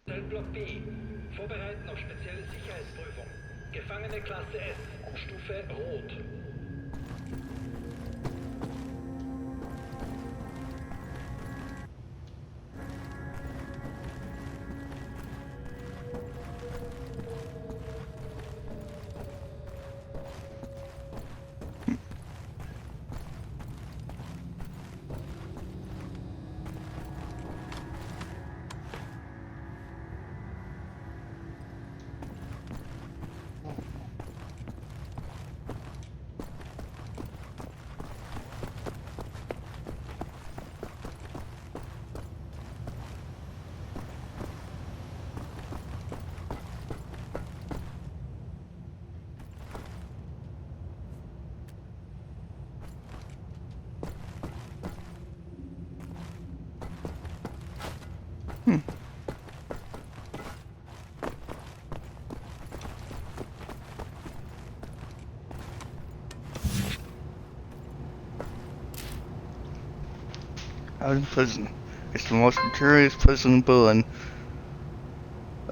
Zellblock B. Vorbereiten auf spezielle Sicherheitsprüfung. Gefangene Klasse S. Stufe Rot. Out of prison. It's the most notorious prison in Berlin.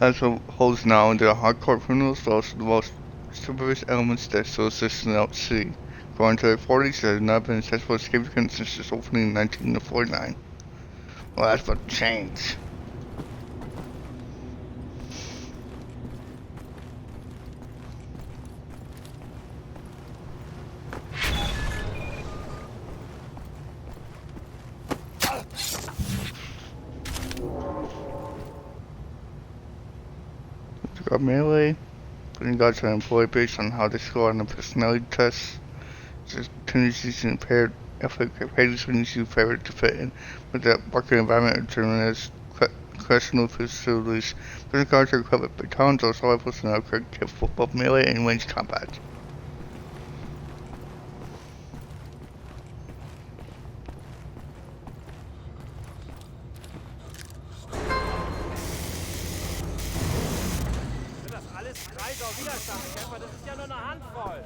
As it holds now, there are hardcore criminals, but also the most supervious elements that still exist in the city. According to reports, there has not been a successful escape attempt since its opening in 1949. Well, that's about to change. Got melee. Putting guards are employed based on how they score on the personality tests. There's tendencies to impaired athletic tendencies to favor to fit in with the working environment are determined as correctional facilities. Prison guards are equipped with batons or assault rifles and are capable of both melee and ranged combat. Widerstandskämpfer, das ist ja nur eine Handvoll.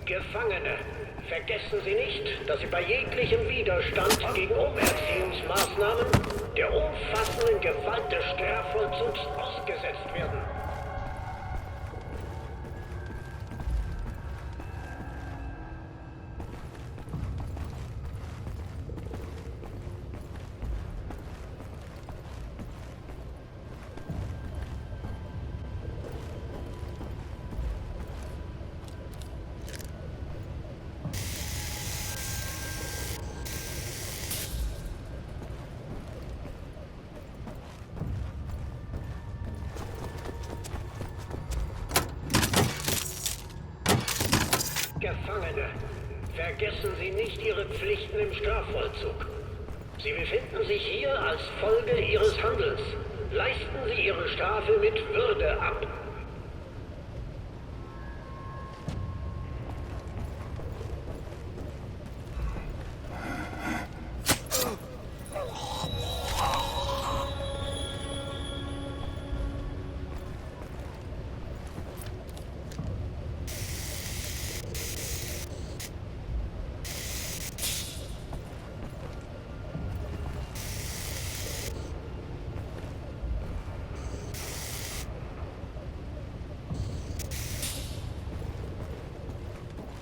Gefangene, vergessen Sie nicht, dass Sie bei jeglichem Widerstand gegen Umerziehungsmaßnahmen der umfassenden Gewalt des Strafvollzugs ausgesetzt werden. Gefangene, vergessen Sie nicht Ihre Pflichten im Strafvollzug. Sie befinden sich hier als Folge Ihres Handelns. Leisten Sie Ihre Strafe mit Würde ab.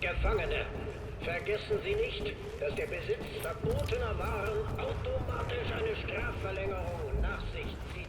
Gefangene, vergessen Sie nicht, dass der Besitz verbotener Waren automatisch eine Strafverlängerung nach sich zieht.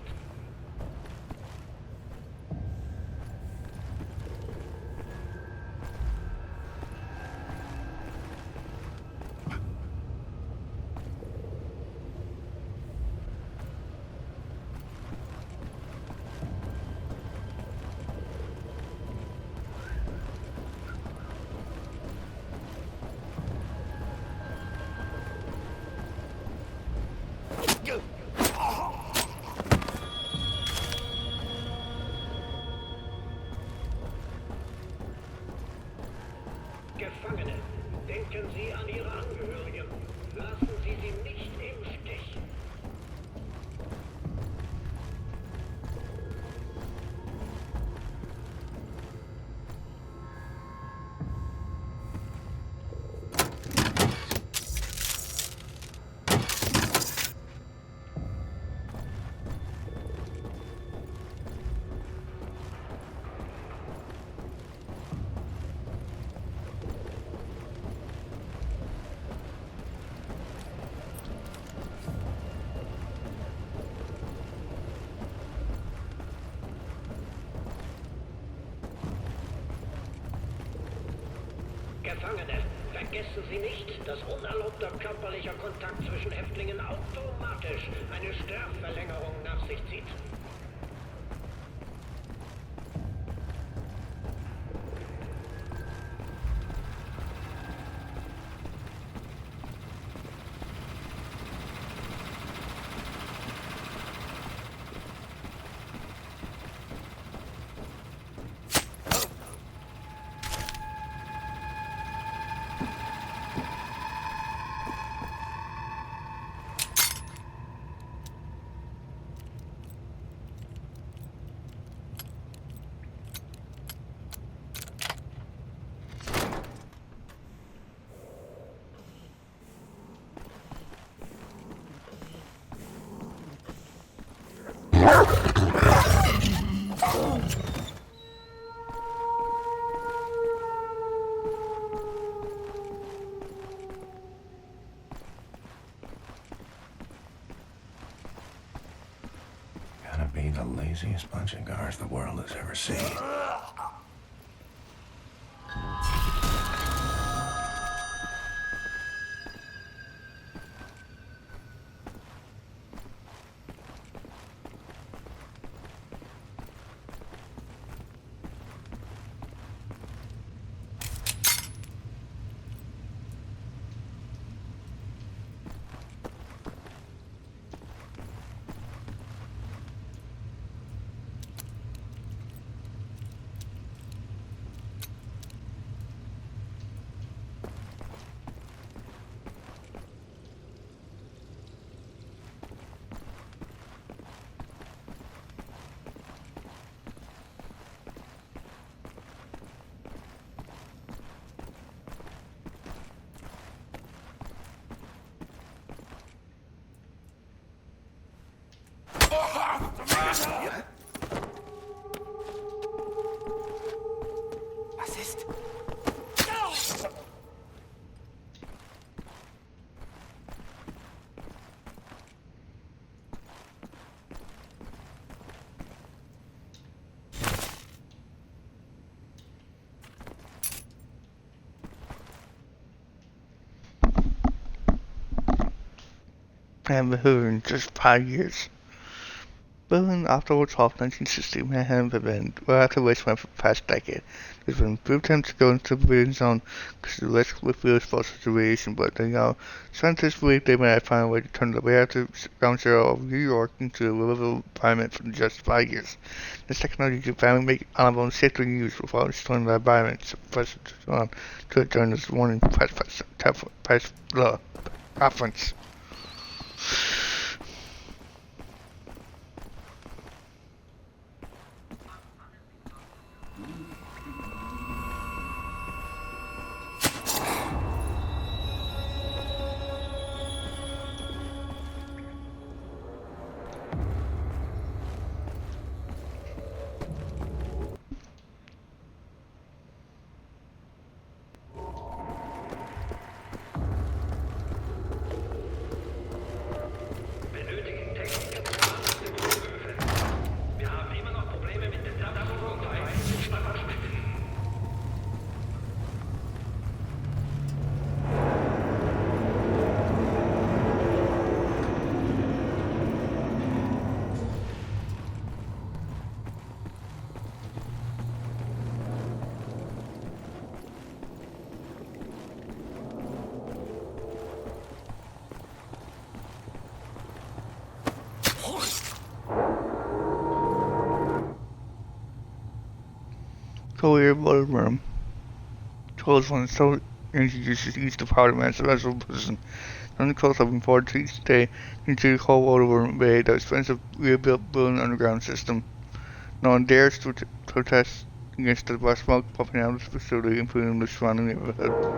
Gefangene, vergessen Sie nicht, dass unerlaubter körperlicher Kontakt zwischen Häftlingen automatisch eine Strafverlängerung nach sich zieht. Gotta be the laziest bunch of guards the world has ever seen. Was ist? I haven't heard in just 5 years. Building afterwards off 1960 Manhattan have been well after wasteland for the past decade. There's been few attempts to go into the civilian zone because of the risk with fuel exposure to radiation, but scientists believe they may have found a way to turn the radioactive ground zero of New York into a livable environment for just 5 years. This technology can finally make honorable safely used without destroying the environment, so Professor on to it during this morning press conference. Career motor room. Tools when so energy uses each to power demands of a position. None close looking forward to each day into the cold water room bay, the expensive rebuilt building underground system. No one dares to protest against the black smoke puffing out of the facility, including the surrounding neighborhood.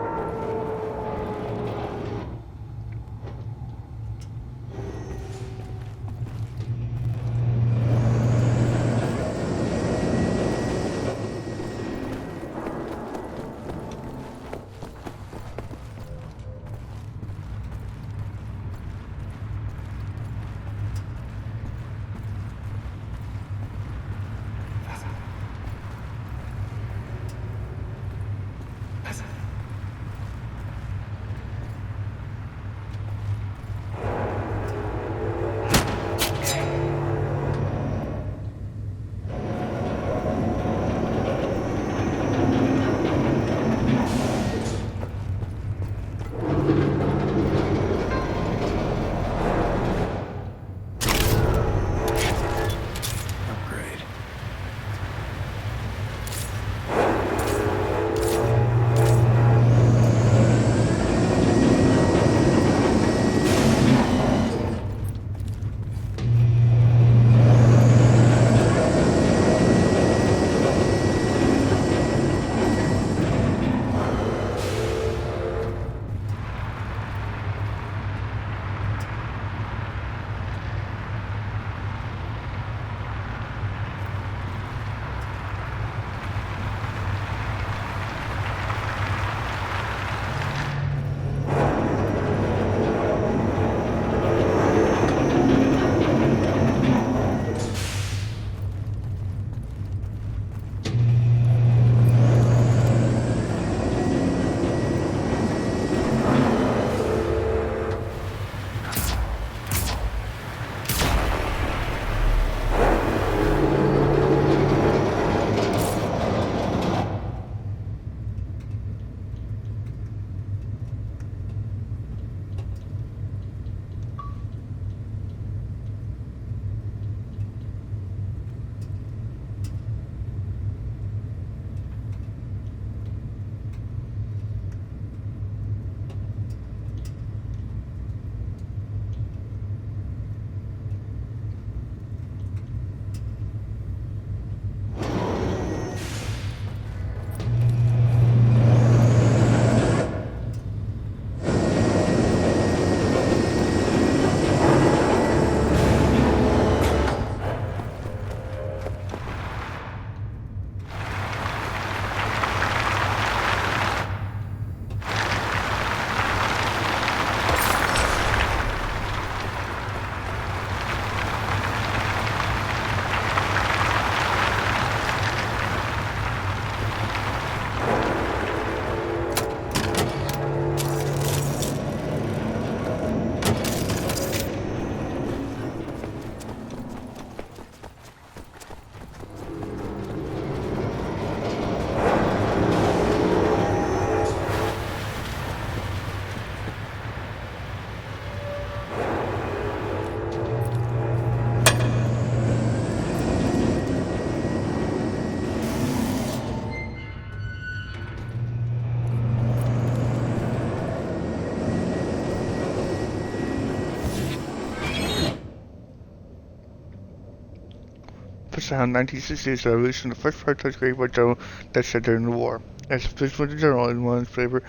Wolfenstein 1960 is the evolution of the first prototype created by General that said during the war. As a physical general in one's flavor,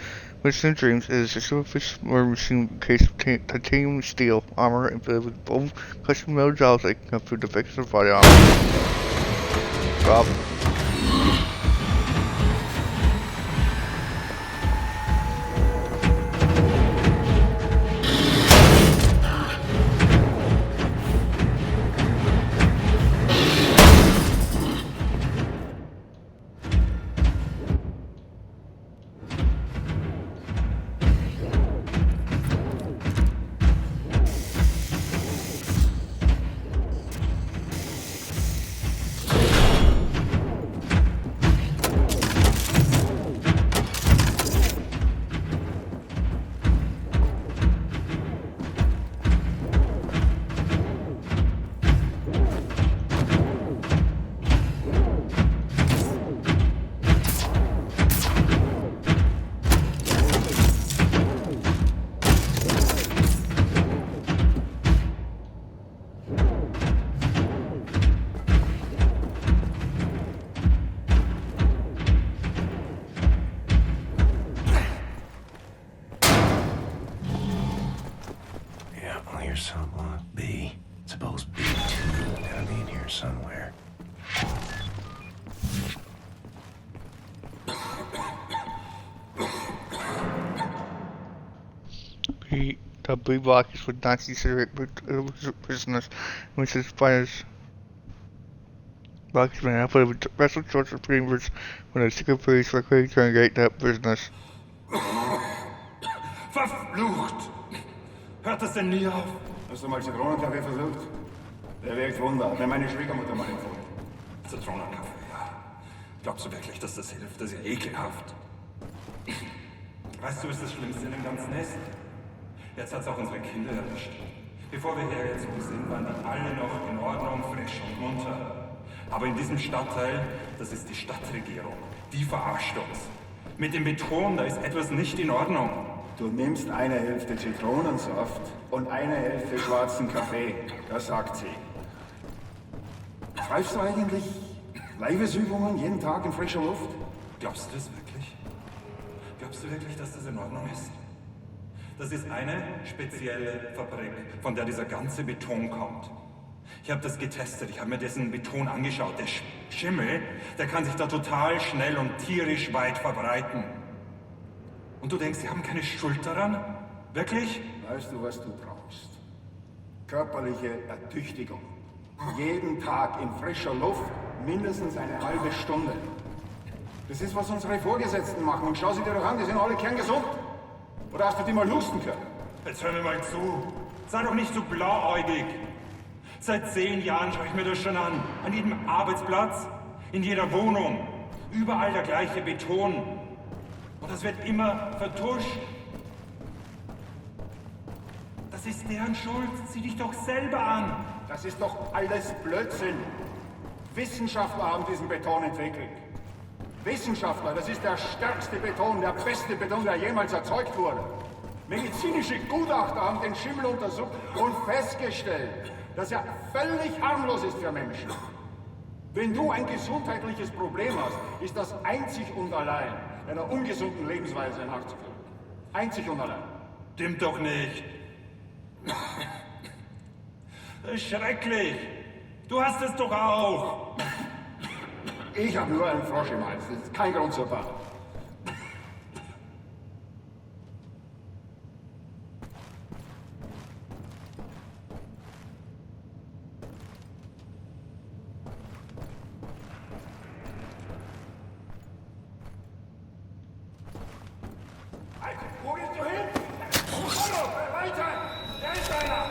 Winston dreams is a superfish war machine case of titanium steel armor and filled with bold custom metal jaws that can cut through defective body armor. Drop. Here's some B. Suppose B2 gotta be in here somewhere. The B block is with Nazi cigarette prisoners, which is fires. Block has been outfitted with special torture chambers when a secret police for quickly to interrogate that prisoners. Verflucht! Hört das denn nie auf? Hast du mal Zitronenkaffee versucht? Der wirkt Wunder. Hat mir meine Schwiegermutter mal empfohlen. Zitronenkaffee, ja. Glaubst du wirklich, dass das hilft? Das ist ja ekelhaft. Weißt du, was das Schlimmste in dem Ganzen ist? Jetzt hat's auch unsere Kinder erwischt. Bevor wir hergezogen sind, waren die alle noch in Ordnung, frisch und munter. Aber in diesem Stadtteil, das ist die Stadtregierung, die verarscht uns. Mit dem Beton, da ist etwas nicht in Ordnung. Du nimmst eine Hälfte Zitronensaft und eine Hälfte schwarzen Kaffee. Das sagt sie. Treibst du eigentlich Leibesübungen jeden Tag in frischer Luft? Glaubst du das wirklich? Glaubst du wirklich, dass das in Ordnung ist? Das ist eine spezielle Fabrik, von der dieser ganze Beton kommt. Ich habe das getestet, ich habe mir diesen Beton angeschaut. Der Schimmel, der kann sich da total schnell und tierisch weit verbreiten. Und du denkst, sie haben keine Schuld daran? Wirklich? Weißt du, was du brauchst? Körperliche Ertüchtigung. Jeden Tag in frischer Luft, mindestens eine halbe Stunde. Das ist, was unsere Vorgesetzten machen. Und schau sie dir doch an, die sind alle kerngesund. Oder hast du die mal husten können? Jetzt hör mir mal zu. Sei doch nicht so blauäugig. Seit 10 Jahren schaue ich mir das schon an. An jedem Arbeitsplatz, in jeder Wohnung. Überall der gleiche Beton. Und das wird immer vertuscht. Das ist deren Schuld. Sieh dich doch selber an. Das ist doch alles Blödsinn. Wissenschaftler haben diesen Beton entwickelt. Wissenschaftler, das ist der stärkste Beton, der beste Beton, der jemals erzeugt wurde. Medizinische Gutachter haben den Schimmel untersucht und festgestellt, dass er völlig harmlos ist für Menschen. Wenn du ein gesundheitliches Problem hast, ist das einzig und allein einer ungesunden Lebensweise nachzuführen. Einzig und allein. Stimmt doch nicht. Das ist schrecklich. Du hast es doch auch. Ich habe nur einen Frosch im Hals. Das ist kein Grund zur Panik. Wo gehst du hin? Hallo, weiter! Da ist einer!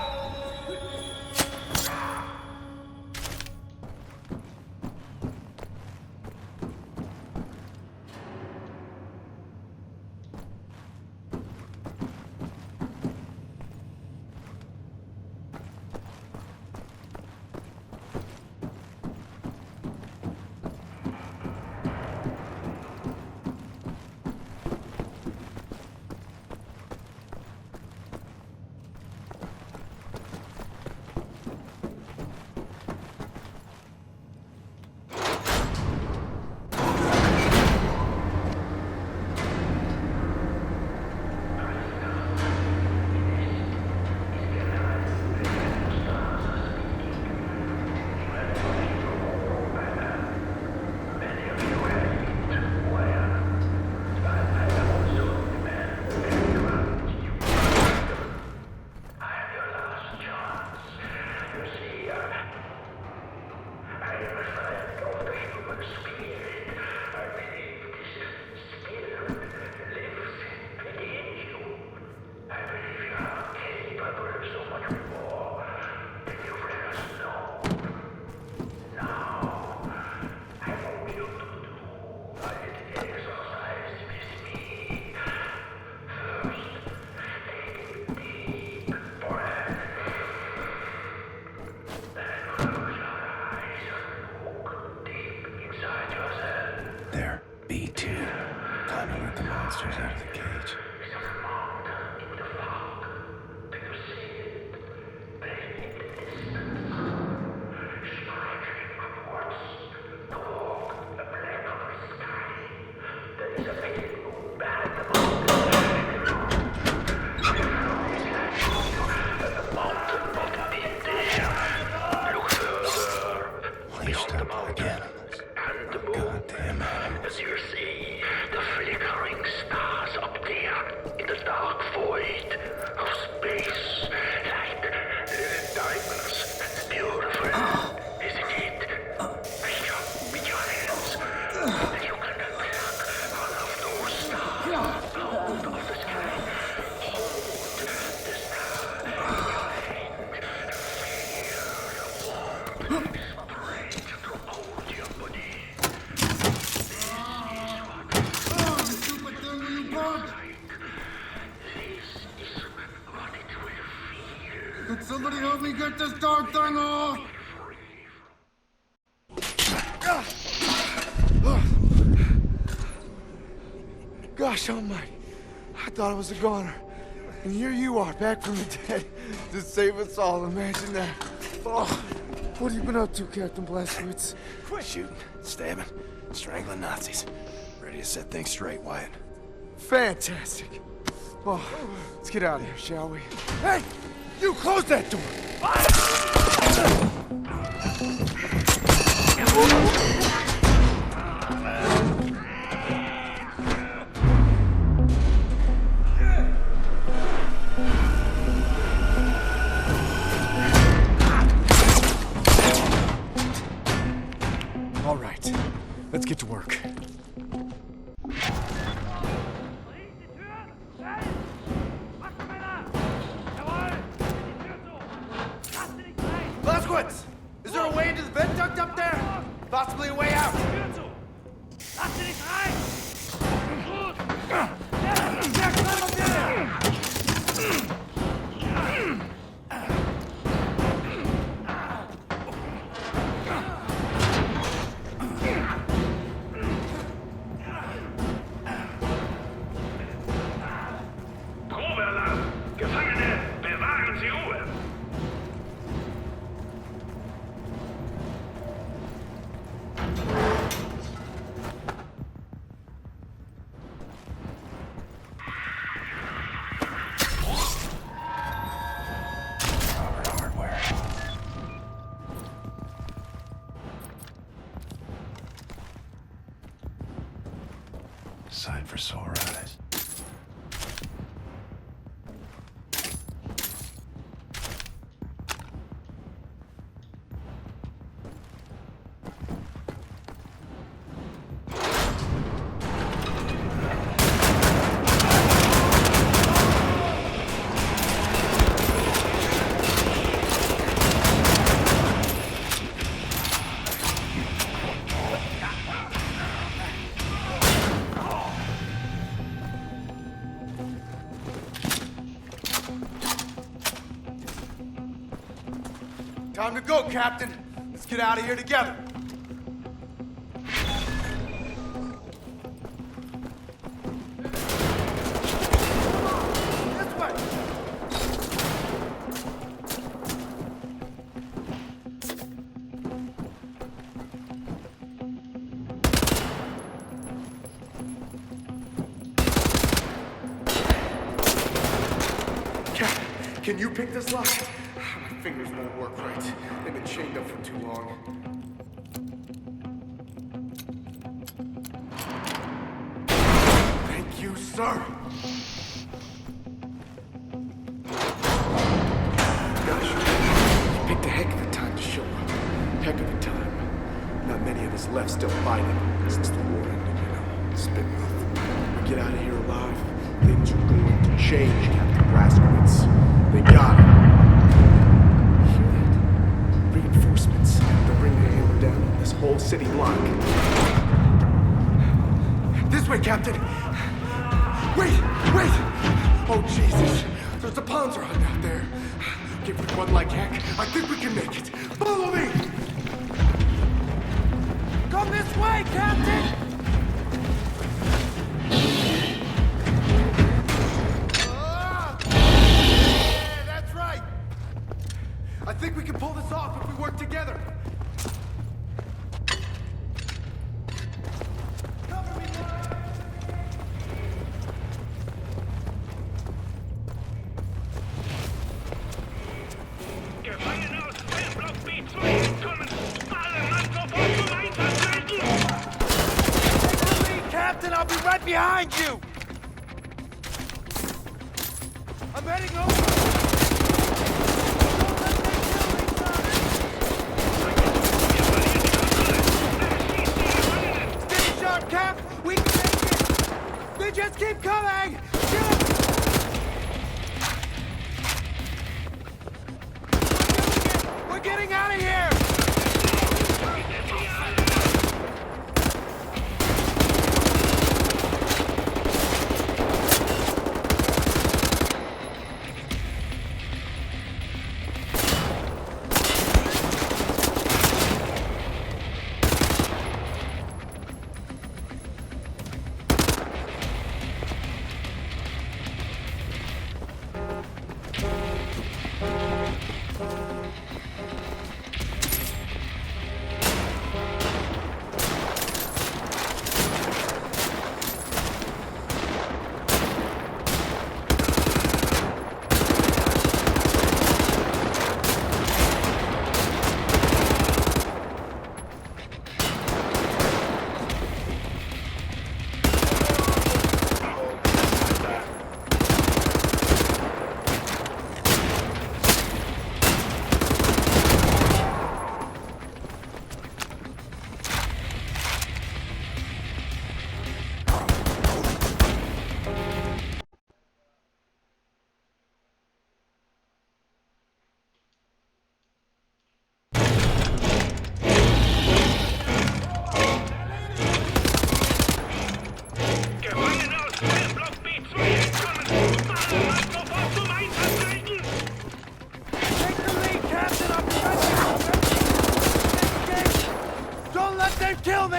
Could somebody help me get this darn thing off? Gosh almighty. I thought I was a goner. And here you are, back from the dead, to save us all. Imagine that. Oh, what have you been up to, Captain Blazkowicz? Shooting, stabbing, strangling Nazis. Ready to set things straight, Wyatt. Fantastic. Oh, let's get out of here, shall we? Hey! You close that door! All right, let's get to work. Blazkowicz! Is there a way into the vent duct up there? Possibly a way out. Tür zu! Lass sie nicht rein! Gut! Der kommt der! Probealarm! Gefangene, bewahren Sie Ruhe! Hardware. Side for sore eyes. Time to go, Captain. Let's get out of here together. This way. Can you pick this lock? My fingers won't work right. They've been chained up for too long. Thank you, sir. Gosh, you picked a heck of a time to show up. Heck of a time. Not many of us left still fighting since the war ended, you know. It's been rough. We get out of here alive, things are going to change, Captain Blazkowicz. They got it. Hear that? Reinforcements. They're bringing the hammer down on this whole city block. This way, Captain! Wait! Wait! Oh, Jesus! There's a Panzer hunt out there. Give it one like heck. I think we can make it. Follow me! Come this way, Captain! Yeah, that's right! I think we can pull this off if we work together. Cover me, Mike. Gefangene aus Zellblock B2 kommen! Alle Mann sofort zum Einsatz leiten! Take the lead, Captain! I'll be right behind you! I'm heading over! Steady shot, Cap! We can make it! They just keep coming! Shoot! We're getting out of here!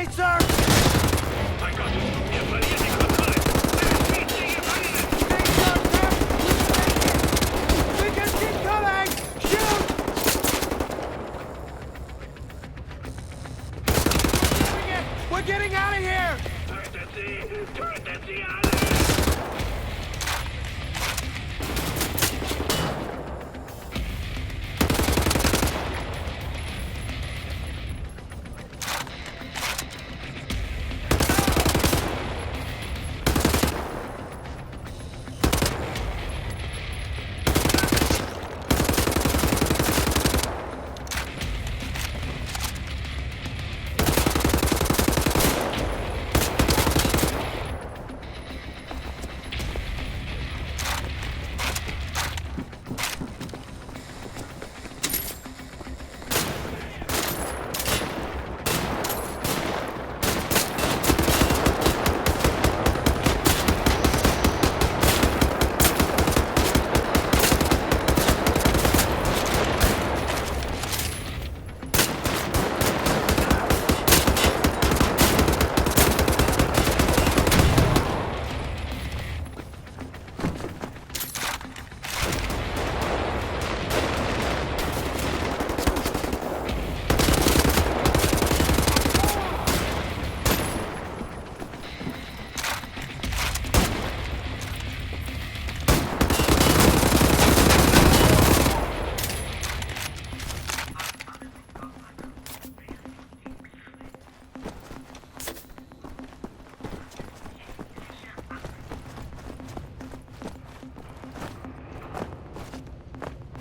way, sir! Mein Gott, wir verlieren die Kontrolle! Er schießt die Gefangenen! Stay sharp, Cap! We just keep coming! Shoot! We're getting out of here! Tötet sie! Tötet sie alle!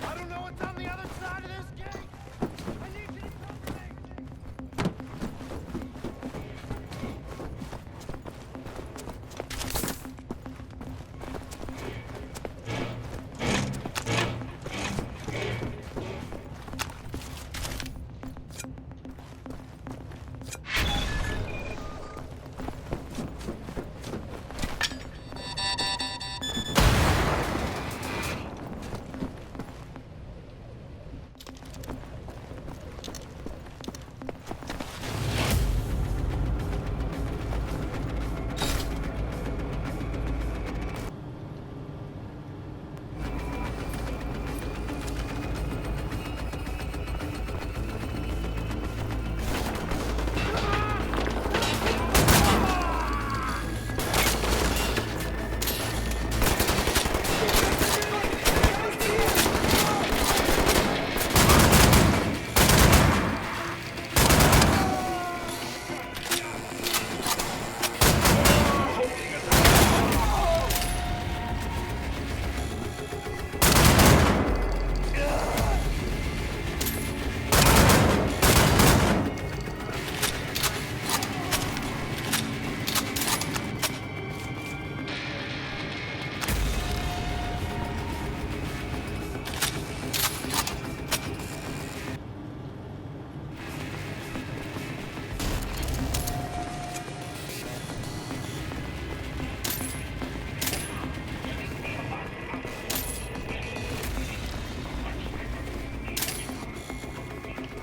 I don't know what's on the other side of this gate! I need you to come with me!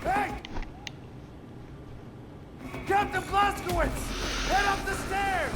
Hey! Captain Blaskowitz! Head up the stairs!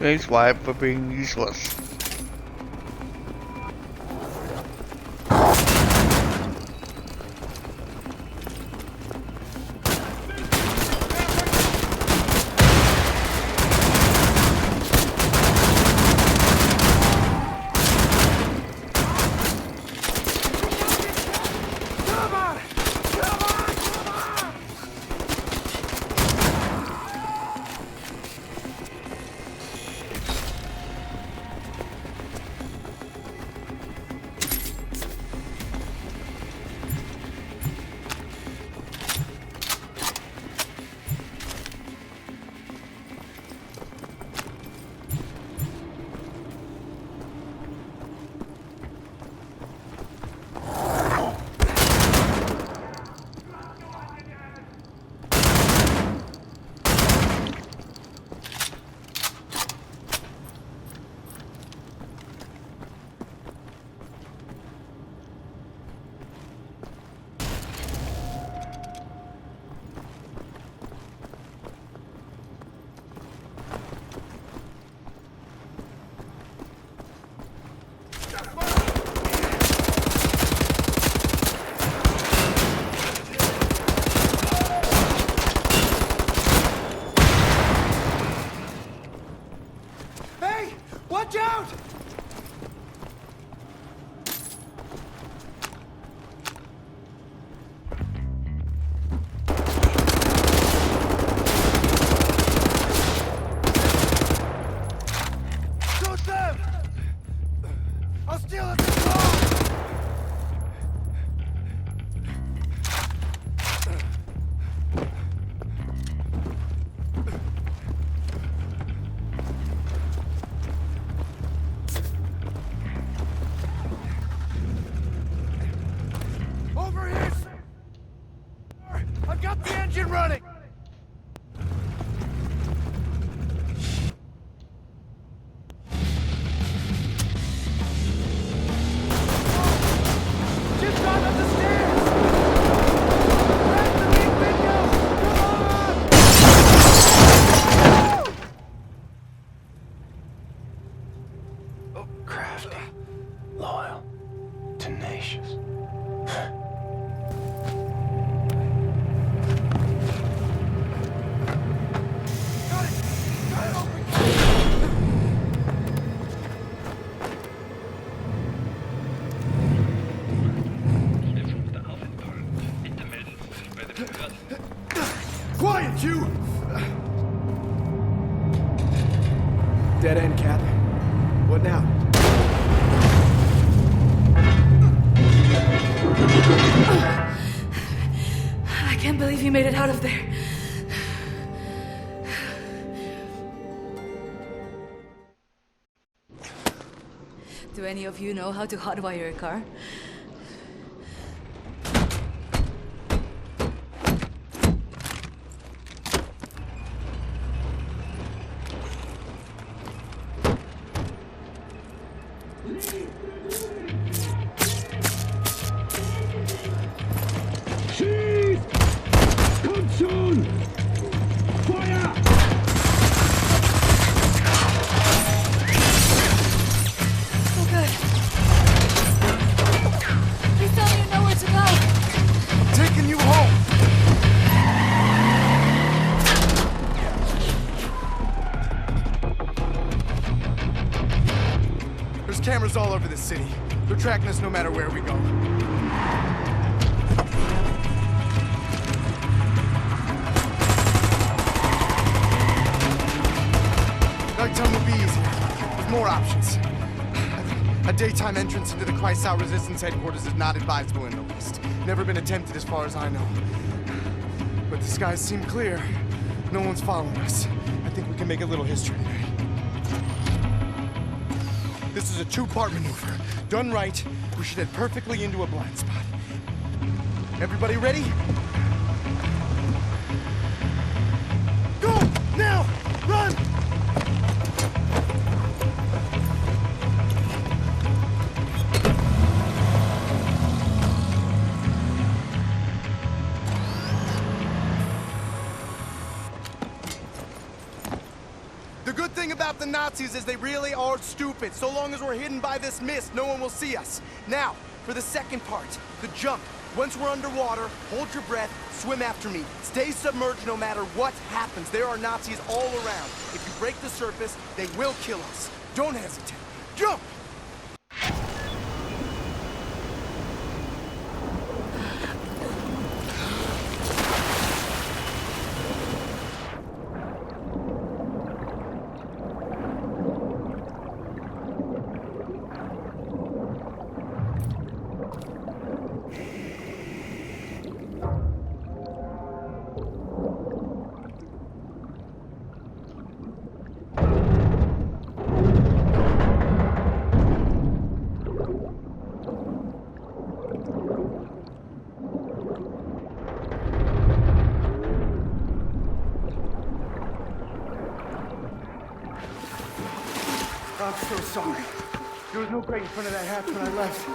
His wife for being useless. Hey! Watch out! Shoot them! I'll steal it! Over here, sir! I've got the engine running! Just gone up the stairs! Grab the big window! Come on! Crafty, loyal, tenacious. Got it! Got it open! Quiet, you! Dead end, Cap. What now? I can't believe you made it out of there. Do any of you know how to hotwire a car? Oh, good. Please tell me you know where to go. I'm taking you home! There's cameras all over the city. They're tracking us no matter where we go. Nighttime will be easier, with more options. A daytime entrance into the Kreisau Resistance headquarters is not advisable in the least. Never been attempted as far as I know. But the skies seem clear. No one's following us. I think we can make a little history today. This is a two-part maneuver. Done right, we should head perfectly into a blind spot. Everybody ready? Go! Now! Run! The good thing about the Nazis is they really are stupid. So long as we're hidden by this mist, no one will see us. Now, for the second part, the jump. Once we're underwater, hold your breath, swim after me. Stay submerged no matter what happens. There are Nazis all around. If you break the surface, they will kill us. Don't hesitate. Jump! I'm so sorry. There was no grate in front of that hatch when I left.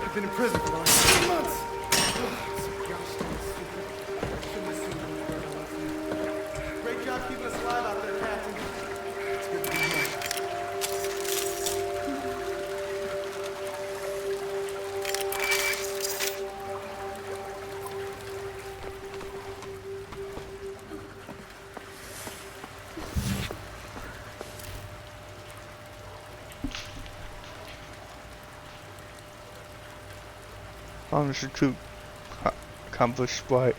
I've been in prison for the last 3 months. Great job keeping us alive out there, Captain. It's good to be here. Institute accomplished by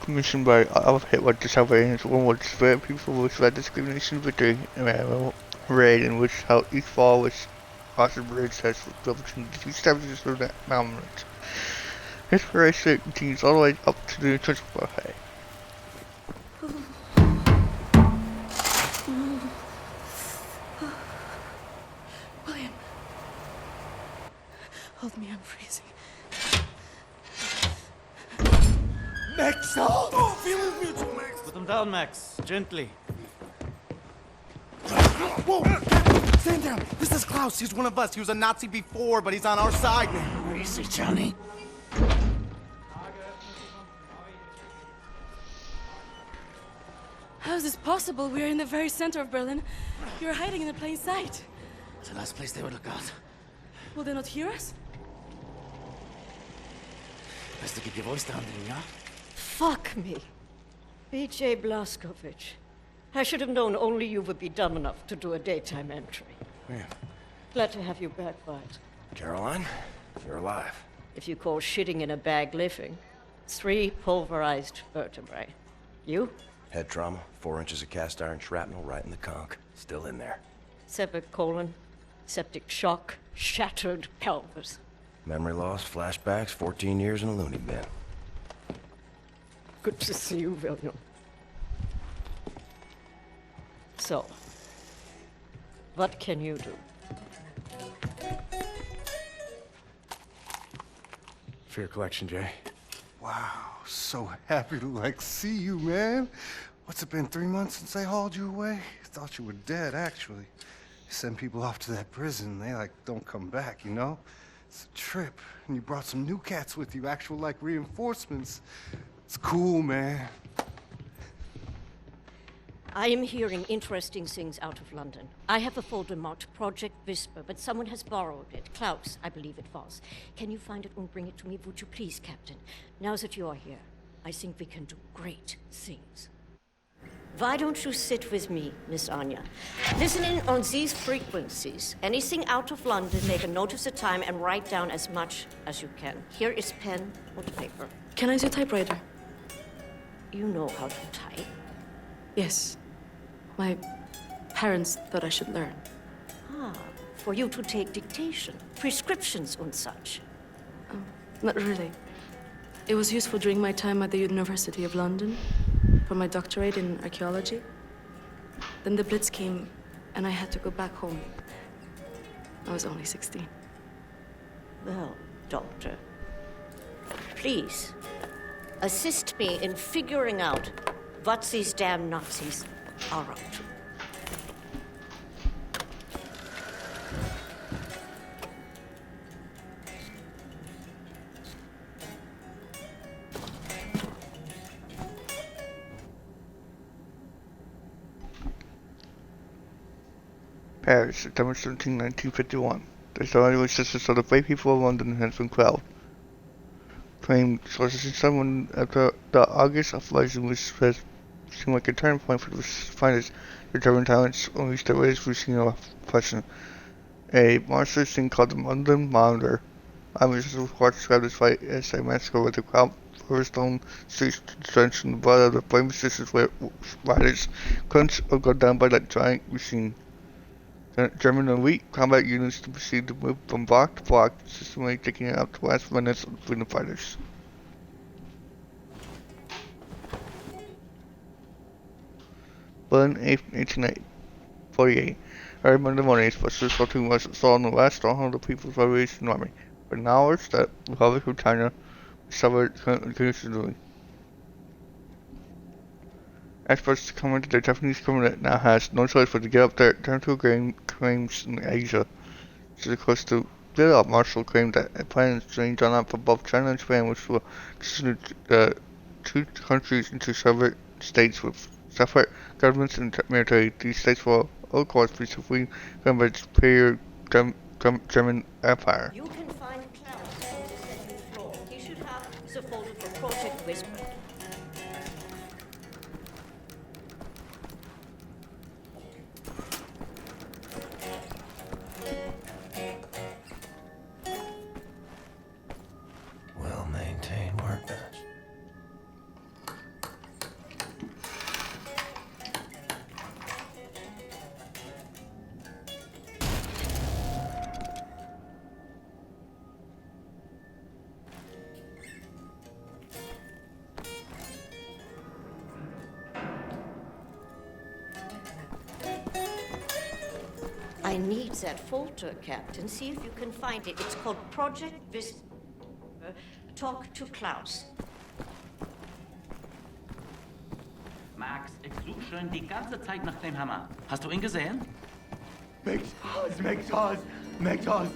commissioned by Adolf Hitler to salvage one would spare people with red discrimination victory and raid in which how each fall which across the bridge has the opportunity to establish the monument. His race continues all the way up to the church buffet. William. Hold me, I'm freezing. Max, oh, feeling mutual, Max. Put them down, Max. Gently. Whoa, stand down. This is Klaus. He's one of us. He was a Nazi before, but he's on our side now. Where is he, Johnny? How is this possible? We're in the very center of Berlin. You're hiding in plain sight. It's the last place they would look out. Will they not hear us? Best to keep your voice down, then, yeah? Fuck me. B.J. Blazkowicz. I should have known only you would be dumb enough to do a daytime entry. Yeah. Glad to have you back, Bart. Caroline, you're alive. If you call shitting in a bag living, 3 pulverized vertebrae. You? Head trauma, 4 inches of cast iron shrapnel right in the conch. Still in there. Severed colon, septic shock, shattered pelvis. Memory loss, flashbacks, 14 years in a loony bin. Good to see you, William. So, what can you do? For your collection, Jay. Wow, so happy to, see you, man. What's it been, 3 months since they hauled you away? I thought you were dead, actually. They send people off to that prison, they, don't come back, you know? It's a trip, and you brought some new cats with you, actual, reinforcements. It's cool, man. I am hearing interesting things out of London. I have a folder marked Project Whisper, but someone has borrowed it. Klaus, I believe it was. Can you find it and bring it to me, would you please, Captain? Now that you are here, I think we can do great things. Why don't you sit with me, Miss Anya? Listen in on these frequencies. Anything out of London, make a note of the time and write down as much as you can. Here is pen and paper. Can I use a typewriter? You know how to type. Yes. My parents thought I should learn. Ah, for you to take dictation, prescriptions and such. Not really. It was useful during my time at the University of London for my doctorate in archaeology. Then the Blitz came and I had to go back home. I was only 16. Well, Doctor, please assist me in figuring out what these damn Nazis are up to. Paris, September 17, 1951. The story was just of the brave people of London has been quelled. Claimed sources in someone after the August uprising seemed like a turning point for the finest. The German talents unleashed the latest routine of oppression. A monstrous thing called the London Monitor. Eyewitnesses reports described this fight as a massacre with the crowd cobblestone streets drenched in the blood of the brave resistance riders couldn't go down by that giant machine. The German elite combat units proceeded to move from block to block, systematically taking out the last remnants of the freedom fighters. Berlin, 1848. Early Monday morning, Special Sorting was installed in the last stronghold of the People's Liberation Army. But now it's the Republic of China suffered considerably. Experts comment that the Japanese government now has no choice but to get up their territorial claims in Asia. So of course the Bill Marshall claimed that a plan is being drawn up for both China and Japan, which will consider the two countries into separate states with separate governments and military. These states will, of course, be supreme governed by the superior German Empire. You can find Klaus on the second floor. He should have the folder for Project Whisper. Well-maintained workbench. I need that folder, Captain. See if you can find it. It's called Project Whisper. Talk to Klaus. Max, ich suche schon die ganze Zeit nach dem Hammer. Hast du ihn gesehen? McToss.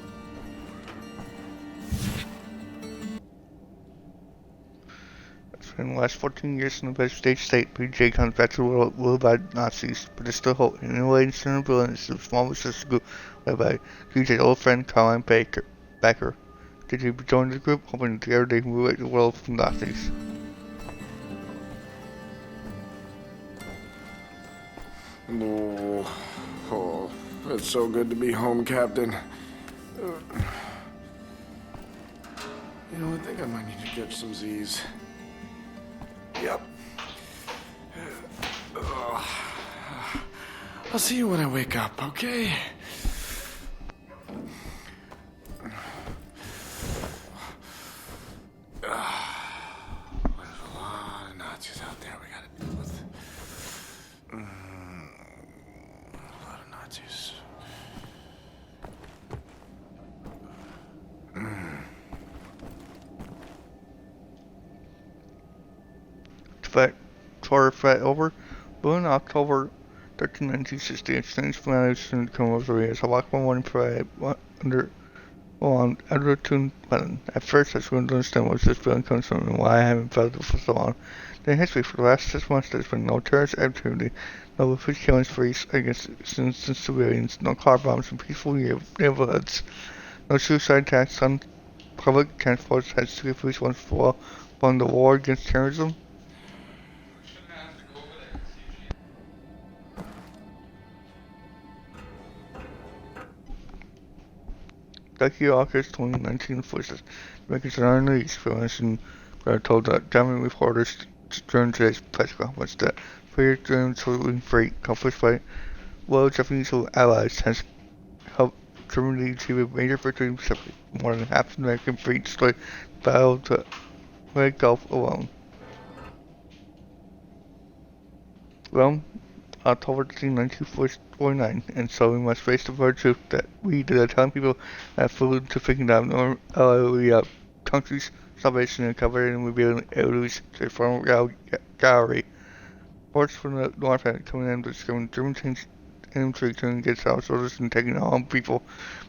In the last 14 years in the United States, BJ comes back to the world ruled by Nazis, but there's still hope. In a way, in Central Berlin is a small resistance group led by BJ's old friend Caroline Becker. DJ joined the group, hoping together they can liberate the world from Nazis. Oh, it's so good to be home, Captain. You know, I think I might need to get some Z's. Yep. I'll see you when I wake up, okay? There's a lot of Nazis out there we gotta deal with. A lot of Nazis. Tour flight over. Berlin, October 13, 1960. Exchange managed to come over as a walk one morning parade under tune button. At first, I couldn't understand what this building comes from and why I haven't felt it for so long. In history, for the last 6 months, there's been no terrorist activity, no repeat killings sprees against innocent civilians, no car bombs in peaceful neighborhoods, no suicide attacks on public transport as secret police once for all, won the war against terrorism. Ducky August 2019 forces records are unreleased for and are told that German reporters during today's press conference that failure German soldering freight accomplished by loyal Japanese allies has helped Germany achieve a major victory in Pacific. More than half the American fleet destroyed the Battle to Red Gulf alone. Well, October 13, 1949, and so we must face the hard truth that we, the telling people, have food to thinking that our country's salvation and covered in revealing elders to former gallery. Reports from the north had coming in discovering German tanks infantry turning against our soldiers and taking on people.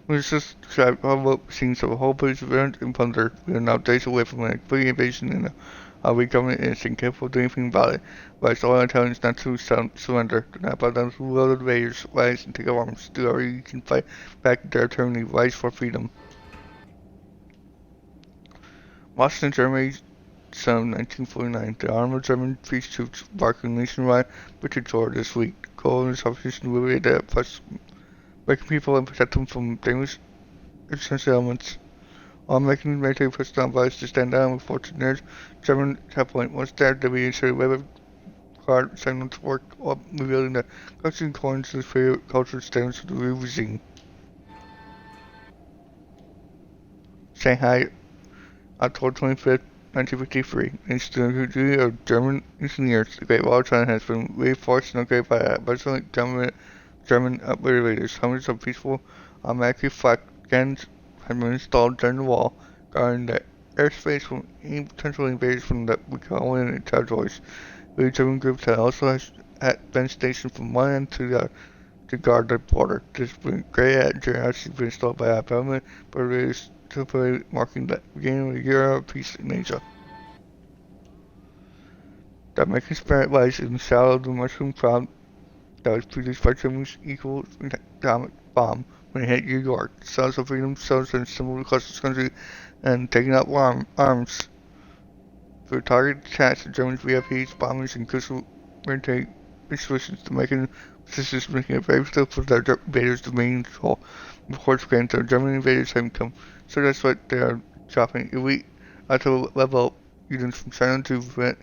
We just described horrible scenes of a whole place of violence and plunder. We are now days away from a complete invasion in the Our weak government is incapable of doing anything about it, but it's all intelligence not to surrender. Do not bow down to the will of the invaders. Rise and take up arms. Do whatever you can fight back their tyranny. Rise for freedom. Washington, Germany, Summer 1949. The armed German peace troops embarking nationwide British tour this week. The goal of this operation will be to plus American people and protect them from dangerous essential elements. All American military personnel advised to stand down with fortune near German checkpoint. Once there, they will ensure weather card signal to work while revealing the country according to the favorite cultural standards of the regime. Shanghai, October 25th, 1953. Institute of German Engineers. The Great Wall of China has been reinforced and upgraded by resident German operators. Hundreds of peaceful automatic flak guns have been installed during the wall, guarding the airspace from any potential invaders from the Mongolian territories. The German groups have also been stationed from one end to the other to guard the border. This has been great at generosity been installed by our government, but it is temporarily marking the beginning of the era of peace in Asia. The American spirit lies in the shadow of the mushroom cloud that was produced by Germany's equal atomic bomb when it hit New York. Cells of freedom cells and symbol across this country and taking up arms for targeted attacks of German VIPs, bombers, and crucial military installations. The American resistance making it very difficult for their invaders to maintain control. Reports claim that German invaders have come, so that's why they are dropping elite level units from China to prevent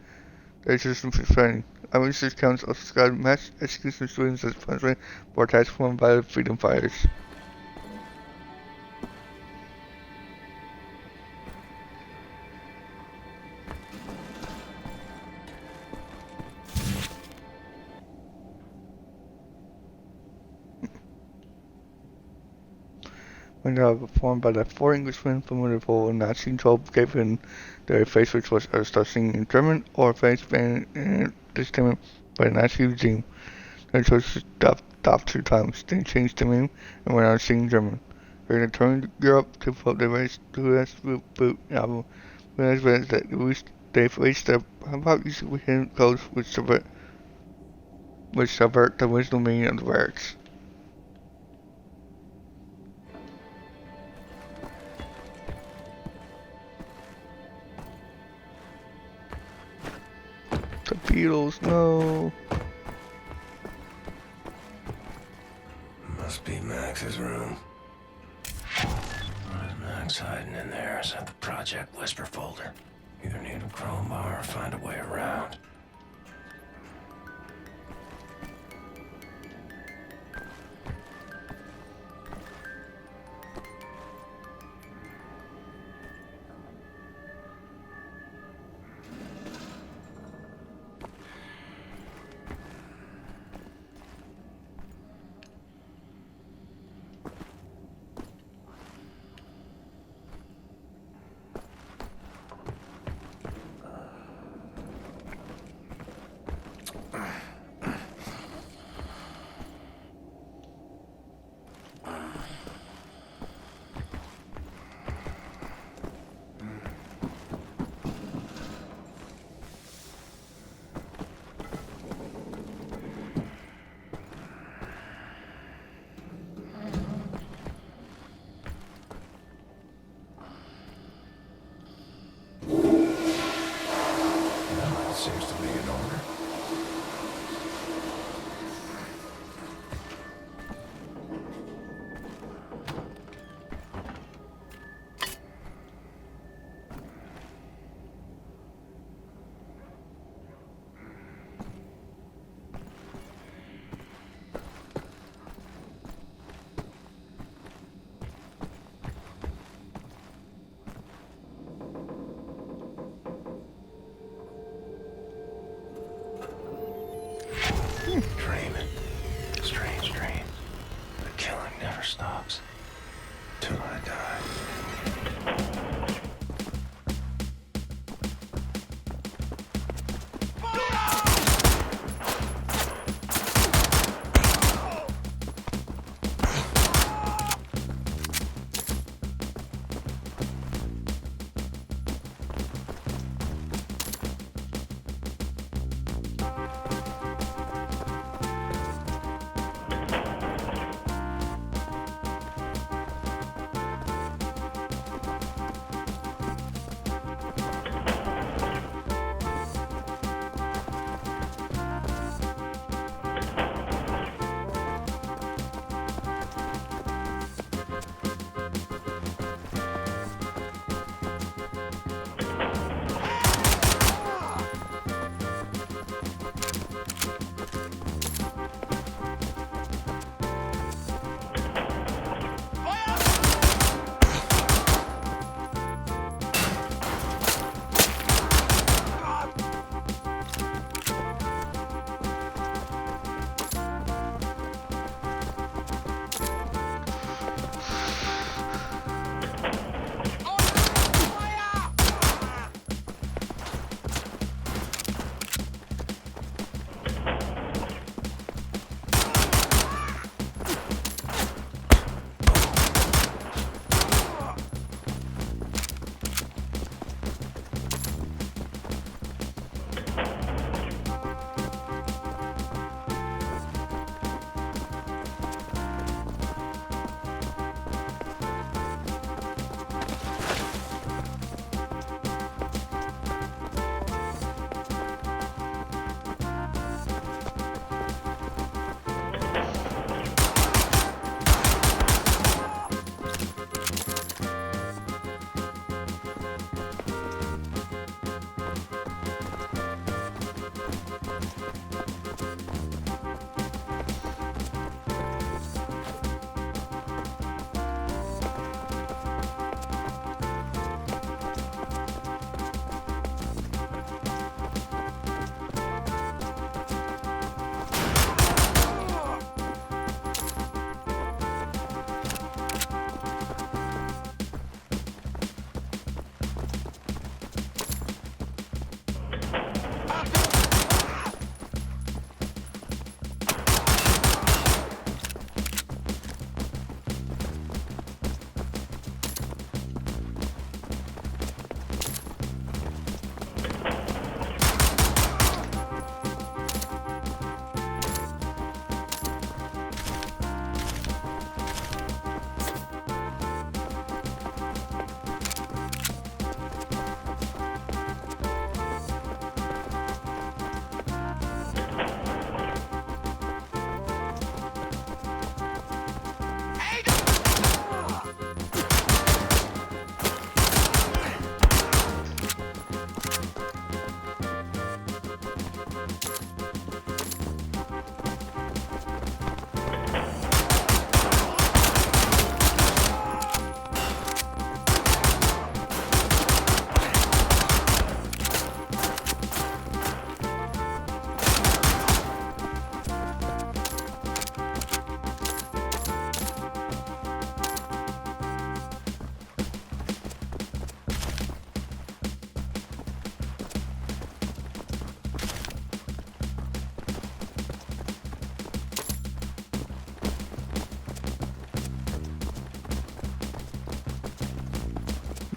their system from spreading. Eyewitness accounts also described mass execution shootings as punishment for attacks performed by the freedom fighters. When performed by the four Englishmen from Liverpool and Nazi control gave in their face, which was start singing in German or face banned and discriminated by the Nazi regime. They chose to stop 2 times, then changed the name and went on singing German. During the turn to Europe to vote the race to US boot album, realized that they've reached their pop music with hidden codes which subvert the original meaning of the lyrics. The Beatles, no. Must be Max's room. What is Max hiding in there? Is that the Project Whisper folder? Either need a crowbar or find a way around.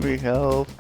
Free health.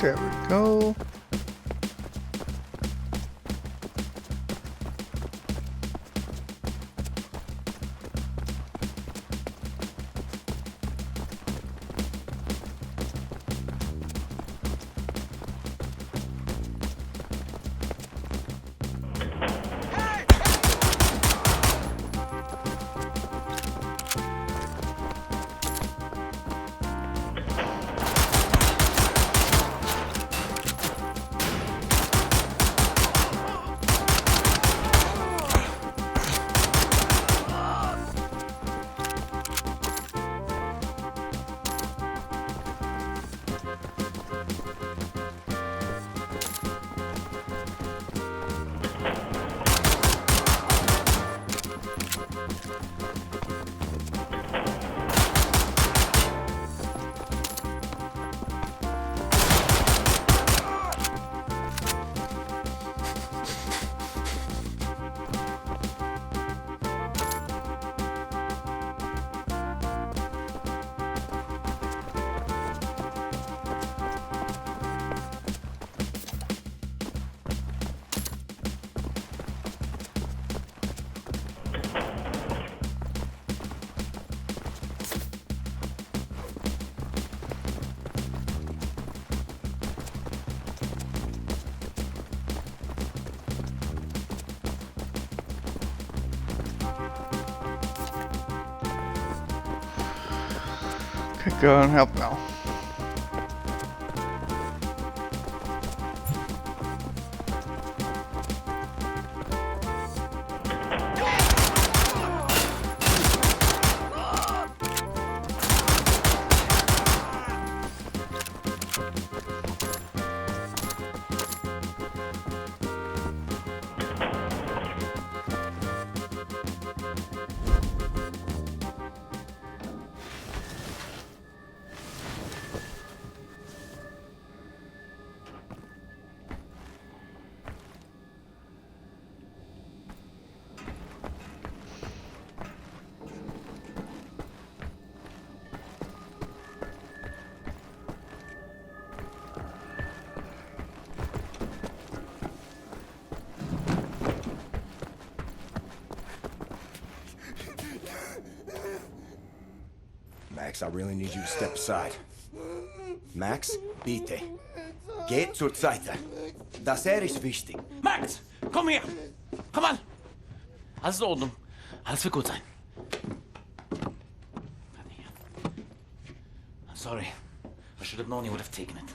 There we go. Okay, go and help now. Max, I really need you to step aside. Max, bitte. Geht zur Seite. Das ist wichtig. Max, komm her! Komm an! Alles in Ordnung. Alles wird gut sein. I'm sorry. I should have known you would have taken it.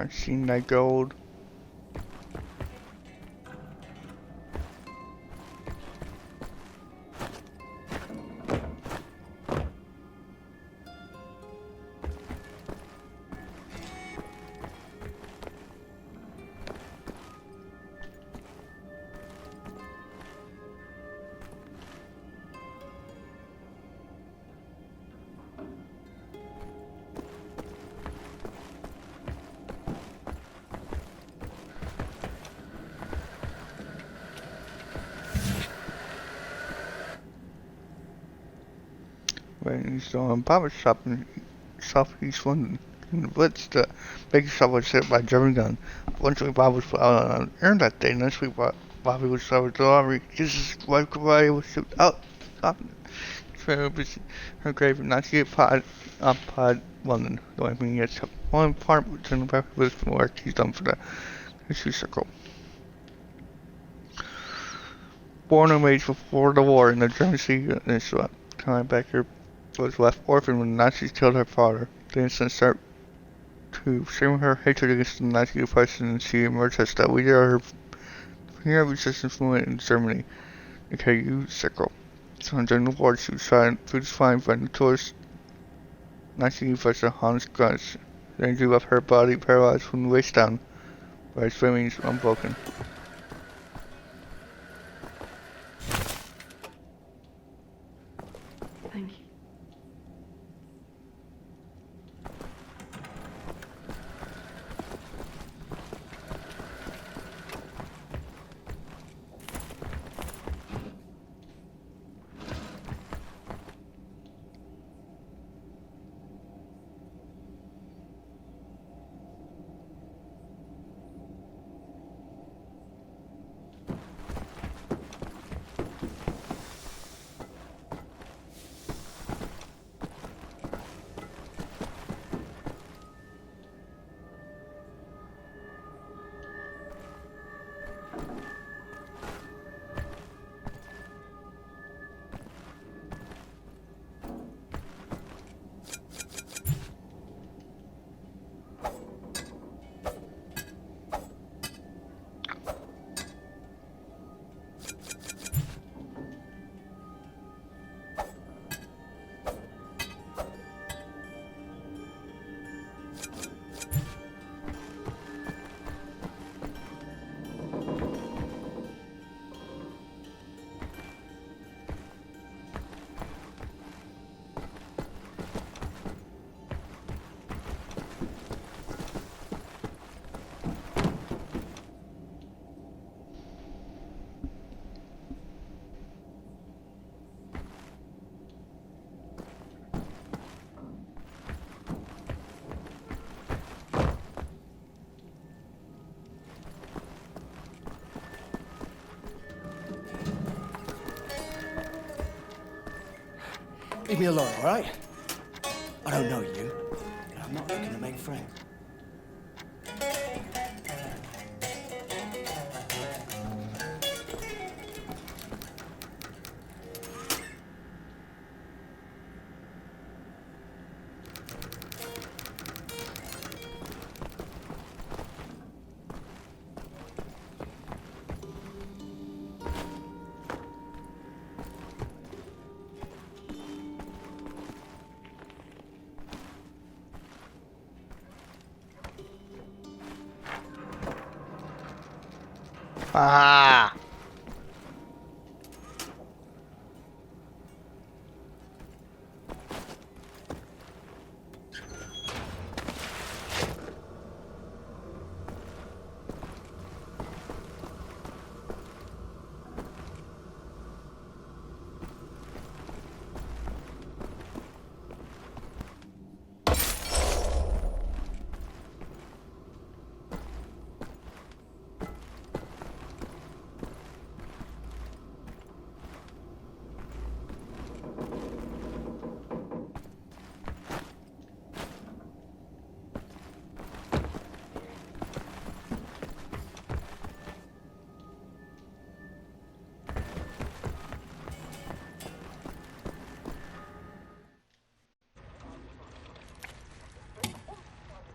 I've seen that gold. When he's doing a barber shop in southeast London. In the Blitz, the baker shop was hit by a German gun. Eventually, Bob was put out on air that day. Next week, Bobby was discovered the robbery. Jesus' wife Goodbye was shipped out. Her grave in 98 Pod, London. The only thing he gets one part within the back was the work he's done for the history circle. Born and raised before the war in the German Sea Peninsula, Conrad Becker was left orphaned when the Nazis killed her father. The incident started to stream her hatred against the Nazi oppression, and she emerged as the leader of her premier resistance movement in Germany, the KU Circle. So during the war, she was food defined by notorious Nazi oppressor Hans Gans. The injury left her body paralyzed from the waist down, but his remains unbroken. Thank you. Leave me alone, all right? I don't know you, and I'm not looking to make friends. Ah!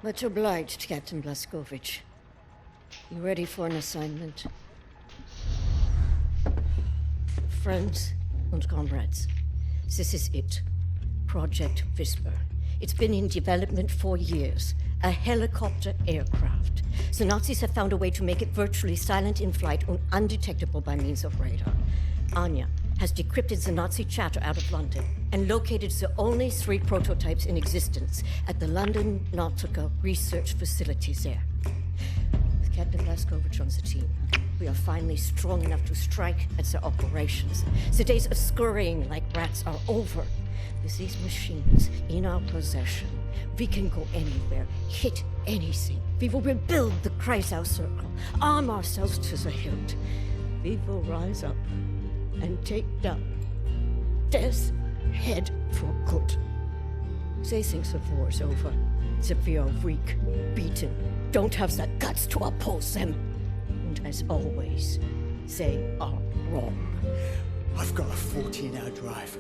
Much obliged, Captain Blazkowicz. You ready for an assignment? Friends and comrades, this is it. Project Whisper. It's been in development for years. A helicopter aircraft. The Nazis have found a way to make it virtually silent in flight and undetectable by means of radar. Anya has decrypted the Nazi chatter out of London and located the only 3 prototypes in existence at the London Nautica research facilities there. With Captain Blazkowicz on the team, we are finally strong enough to strike at their operations. The days of scurrying like rats are over. With these machines in our possession, we can go anywhere, hit anything. We will rebuild the Kreisau Circle, arm ourselves to the hilt. We will rise up and take down Death's Head for good. They think the war's over, that we are weak, beaten, don't have the guts to oppose them. And as always, they are wrong. I've got a 14-hour drive.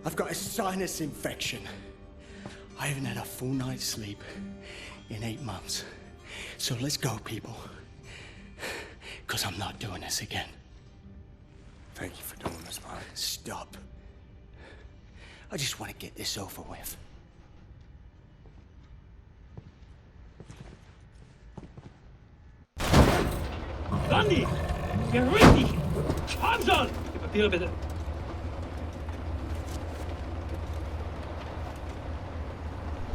I've got a sinus infection. I haven't had a full night's sleep in 8 months. So let's go, people. Because I'm not doing this again. Thank you for doing this, man. Stop. I just want to get this over with. Gandhi! Geh richtig! Komm schon! Die Papiere bitte.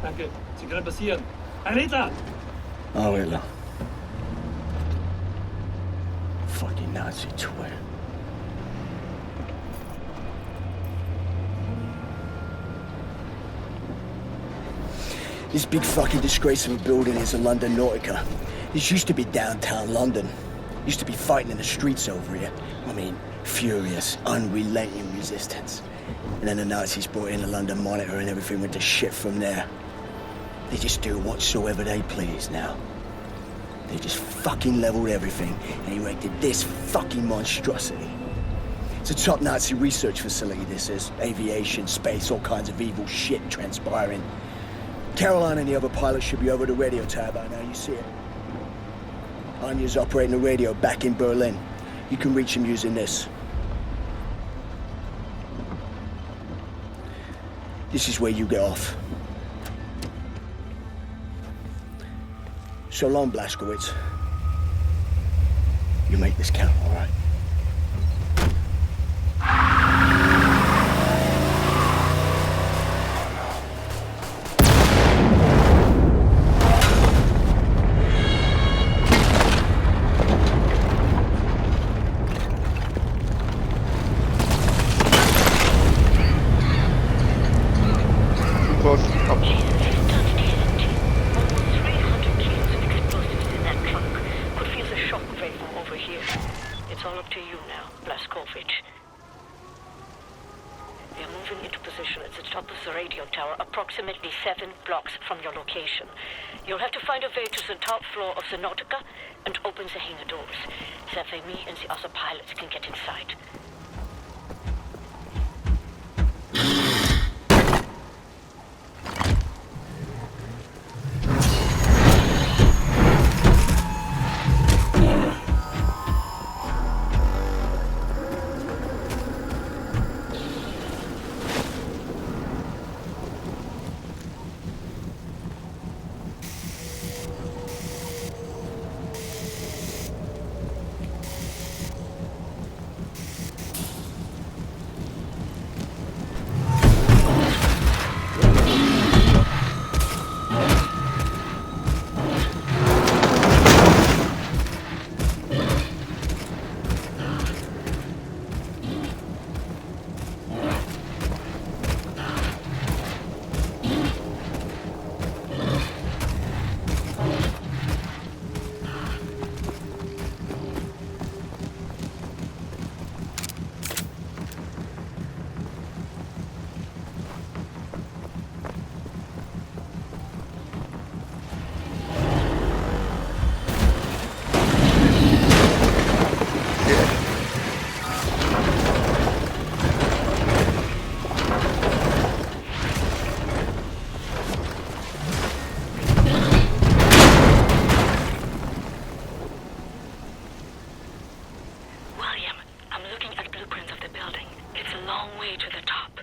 Danke. Sie können passieren. Ein Hitler! Oh, Hitler. Fucking Nazi twit. This big fucking disgrace of a building is the London Nautica. This used to be downtown London. Used to be fighting in the streets over here. I mean, furious, unrelenting resistance. And then the Nazis brought in the London Monitor and everything went to shit from there. They just do whatsoever they please now. They just fucking leveled everything and erected this fucking monstrosity. It's a top Nazi research facility, this is. Aviation, space, all kinds of evil shit transpiring. Caroline and the other pilots should be over the radio tower by now, you see it. Anya's operating the radio back in Berlin. You can reach him using this. This is where you get off. So long, Blazkowicz. You make this count, all right? Approximately 7 blocks from your location. You'll have to find a way to the top floor of the Nautica and open the hangar doors. That way me and the other pilots can get inside. long way to the top.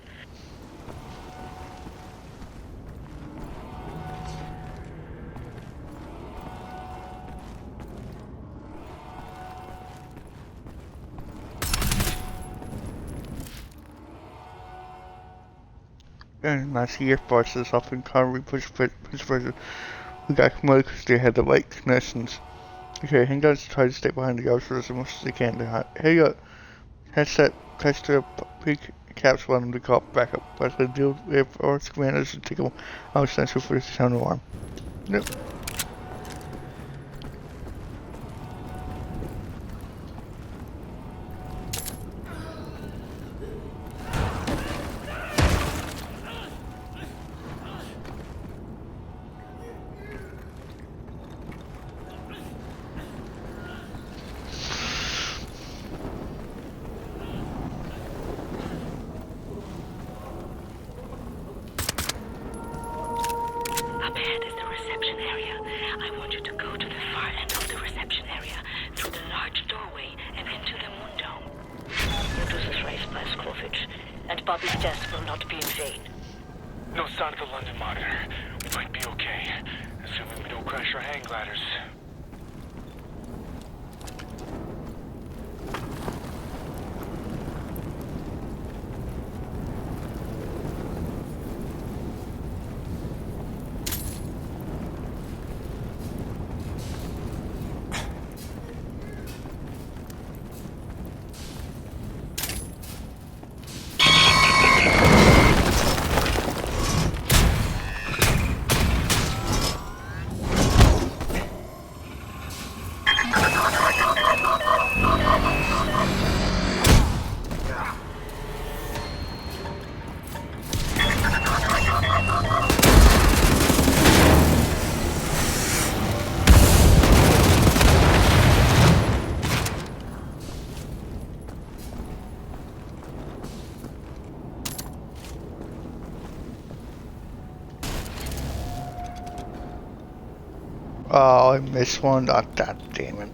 And Nazi air forces often can't push pressure. We got commodity because they had the right connections. Okay, hang on, try to stay behind the officers as much as they can. Hey, headset, touch the pre-caps on them to call backup. But the deal Air Force commanders to take them out central for the sound alarm. Nope. Oh, I missed one. Oh, God damn it.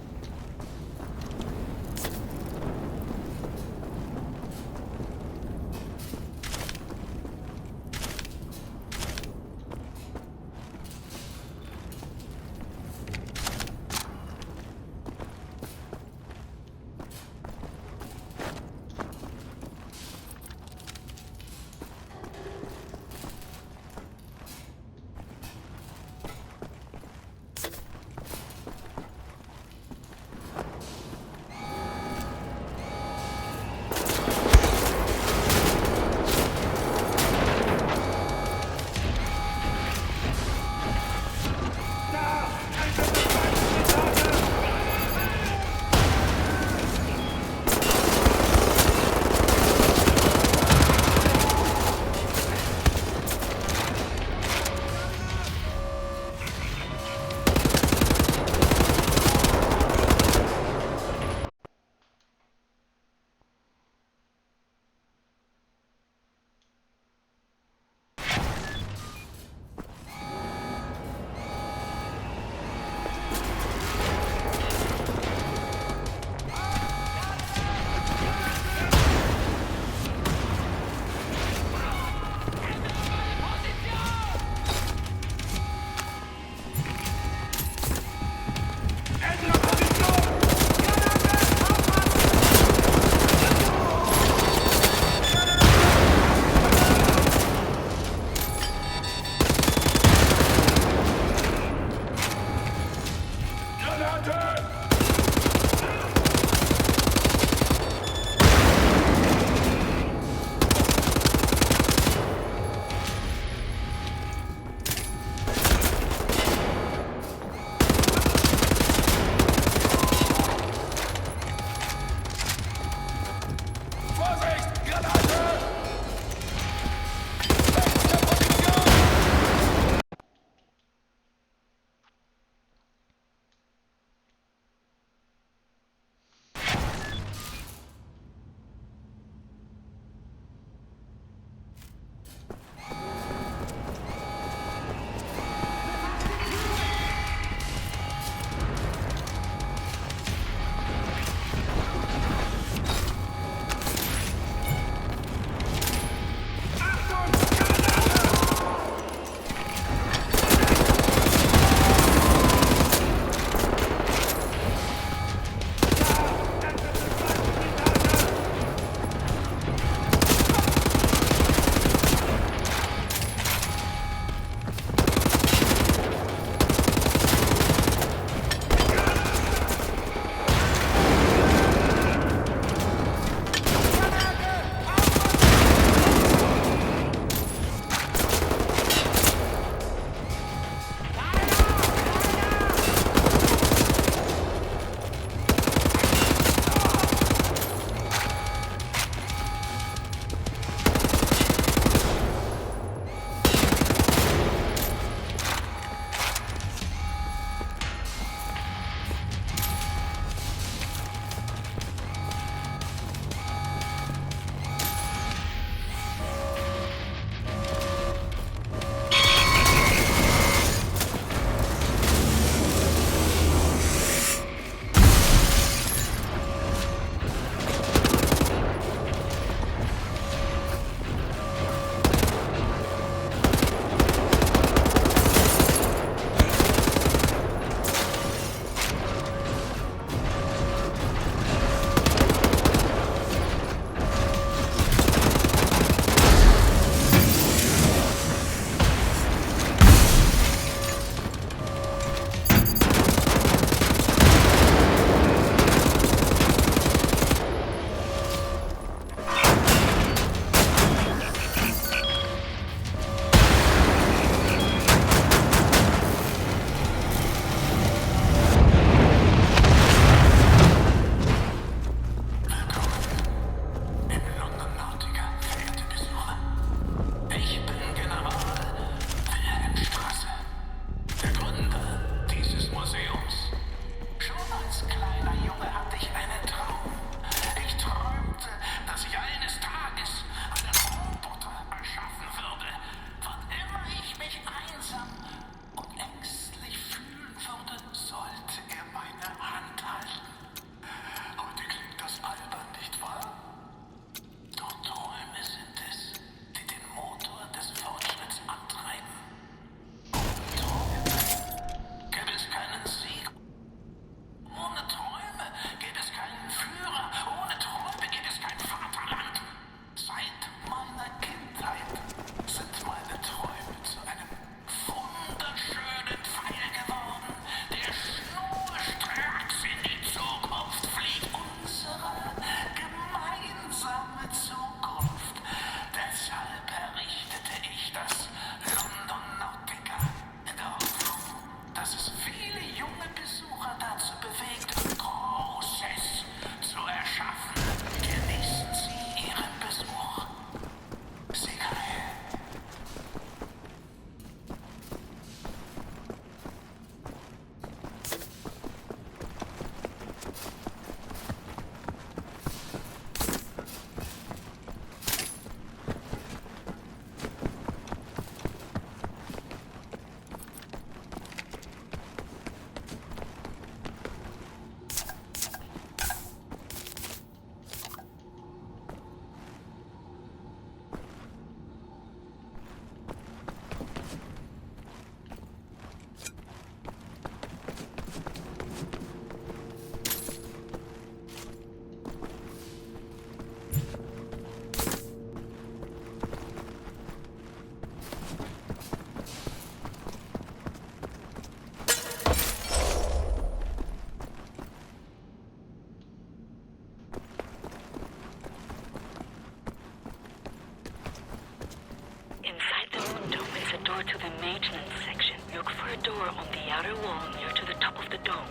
door on the outer wall near to the top of the dome.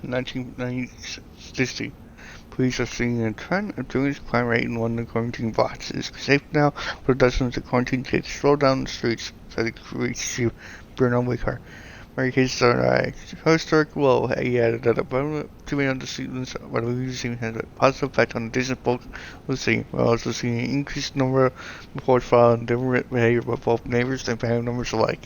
In 1960, police are seeing a trend of Jewish crime rate in London quarantine bots. It is safe now for dozens of quarantine kids to stroll down the streets so they can reach to burn away car. Many cases are at a historic low. He added that abundant too many of the students are losing has a positive effect on the distant folk listening. We're also seeing an increased number of reports filed on different behavior by both neighbors and family members alike.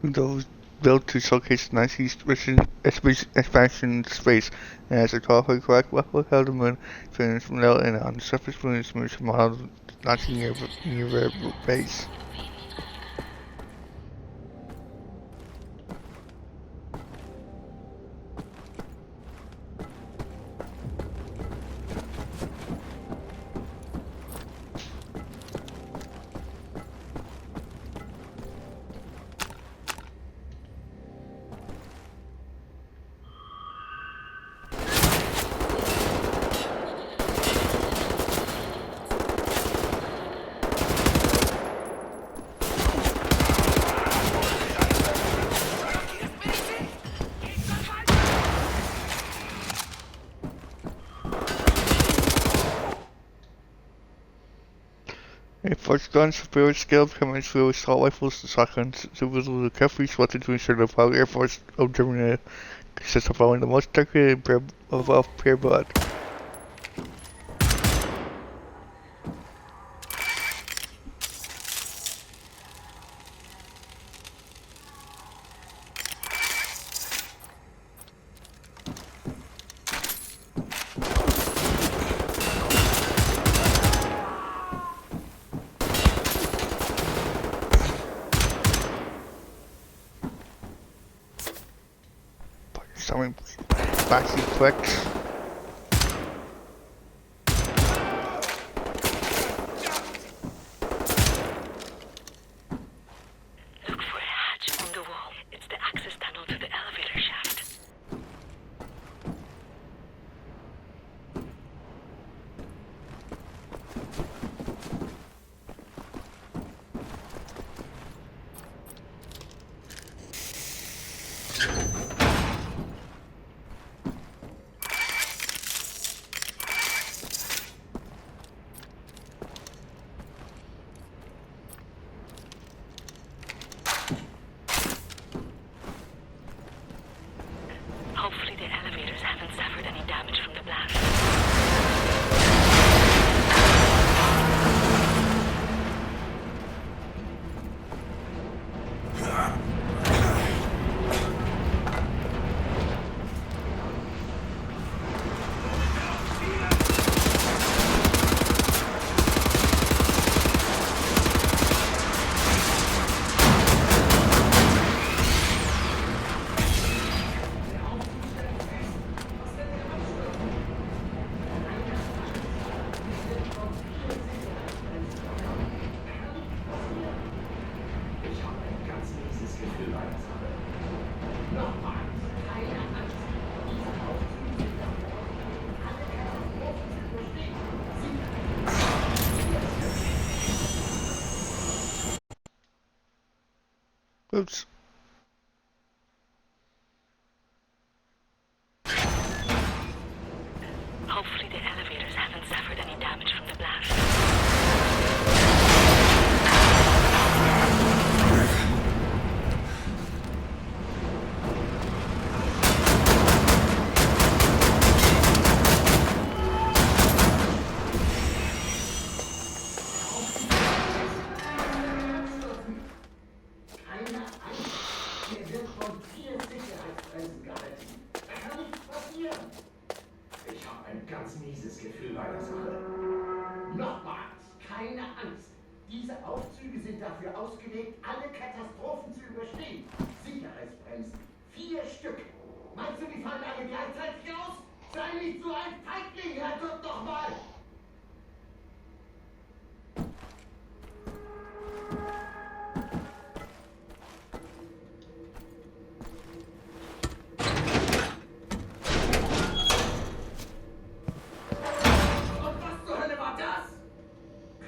Those built to showcase the 19th expansion space, and as a 12-foot crack level held the moon, finished from out and on the surface moon is moved from model launching near their base. A force gun superior scale commits with assault rifles to shotguns, civilians will carefully selected to ensure the Royal Air Force of Germany consists of following the most decorated of pure blood. something flashy clicks. Look for a hatch on the wall. It's the access tunnel to the elevator shaft. Hopefully the elevators haven't suffered any damage from the blast. Oops. Hopefully the elevators haven't suffered any damage from the blast. Ganz mieses Gefühl bei der Sache. Nochmals, keine Angst. Diese Aufzüge sind dafür ausgelegt, alle Katastrophen zu überstehen. Sicherheitsbremsen, 4 Stück. Meinst du, die fallen alle gleichzeitig aus? Sei nicht so ein Feigling, Herr Gott, doch mal!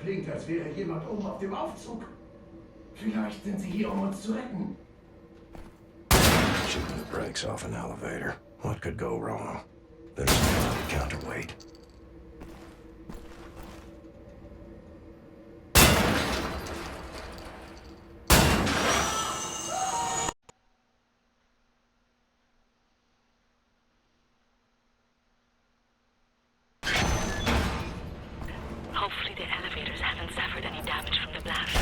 Klingt, als wäre jemand oben auf dem Aufzug. Vielleicht sind sie hier, um uns zu retten. Shooting the brakes off an elevator. What could go wrong? There's a counterweight. Hopefully the elevators haven't suffered any damage from the blast.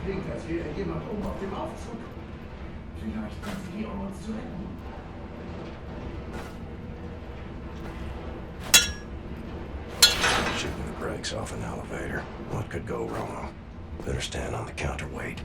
Klingt, als wäre jemand oben auf dem Aufzug. Vielleicht sind sie hier, um uns zu retten. Shooting the brakes off an elevator. What could go wrong? Better stand on the counterweight.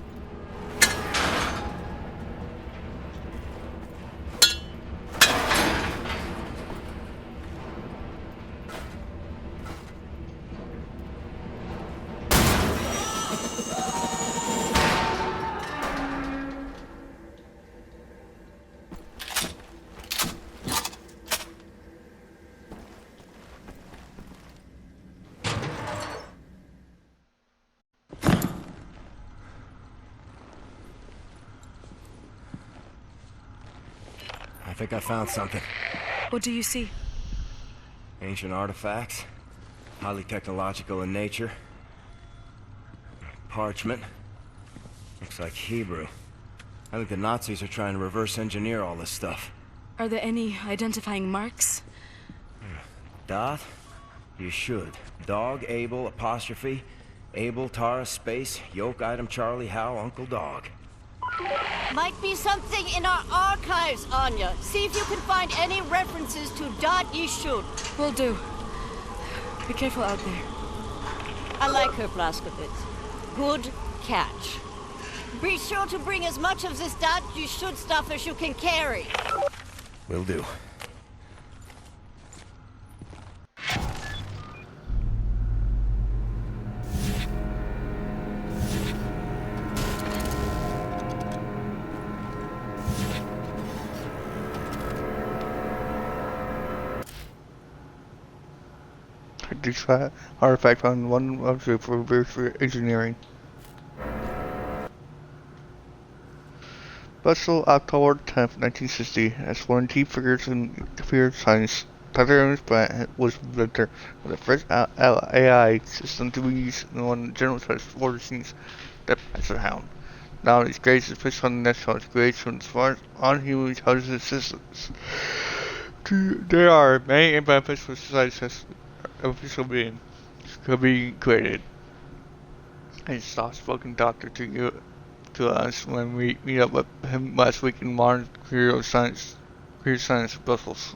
I think I found something. What do you see? Ancient artifacts. Highly technological in nature. parchment. Looks like Hebrew. I think the Nazis are trying to reverse engineer all this stuff. Are there any identifying marks? Dot? You should. Dog, Abel, apostrophe. Abel, Tara, space, yoke, item, Charlie, Hal, Uncle Dog. Might be something in our archives, Anya. See if you can find any references to Dot Yishud. Will do. Be careful out there. I like her, Blazkowicz. Good catch. Be sure to bring as much of this Dot Yishud stuff as you can carry. Will do. This artifact on one object for reverse engineering. Brussels, October 10th, 1960, as one of the key figures in computer science, Dr. Ernest Brandt was inventor of the first AI system to be used in one of the general test war machines that passed the Hound. Now these grades is based on the national grades from smart on-human intelligence systems. There are many benefits for society as official being could be created. I soft spoken doctor to us when we meet up with him last week in modern career science Brussels.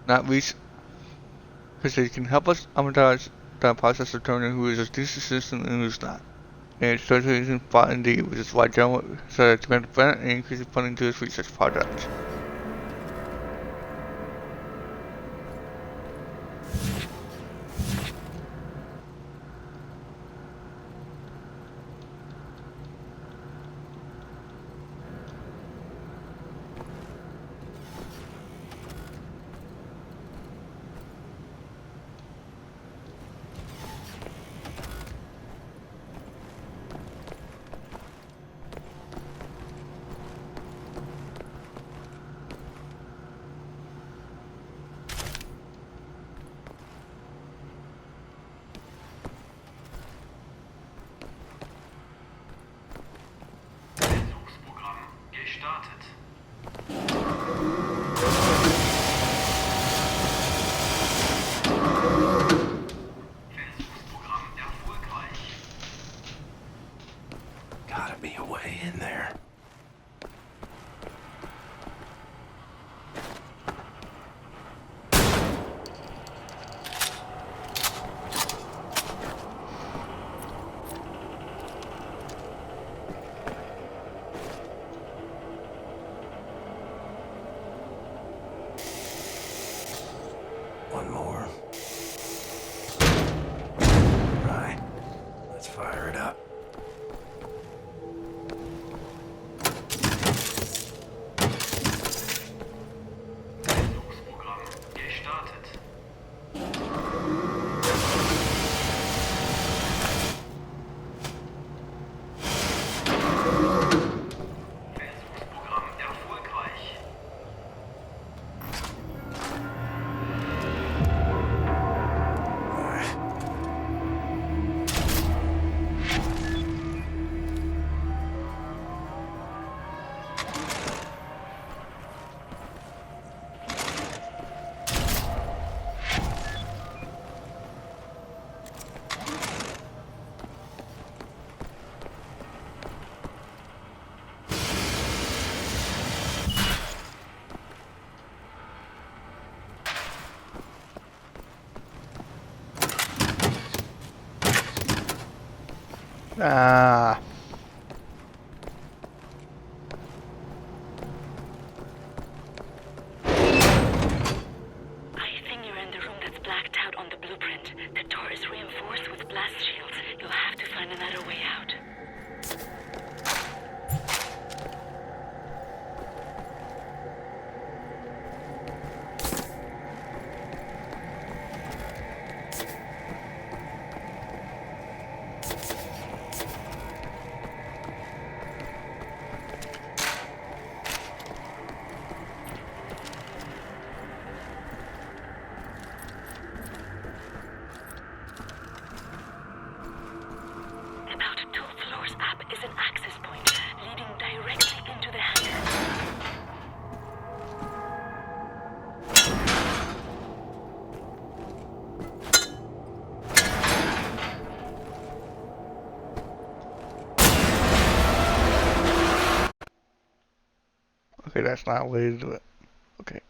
Not least because they can help us amortize the process of determining who is a decent citizen and who is not. And it's totally isn't fought indeed, which is why General decided to prevent and increase funding to this research project. Gotta be a way in there. One more. Right. Let's fire it up. Ah. I think you're in the room that's blacked out on the blueprint. The door is reinforced with blast shields. You'll have to find another way out. About 2 floors that's not a way to do it. Okay.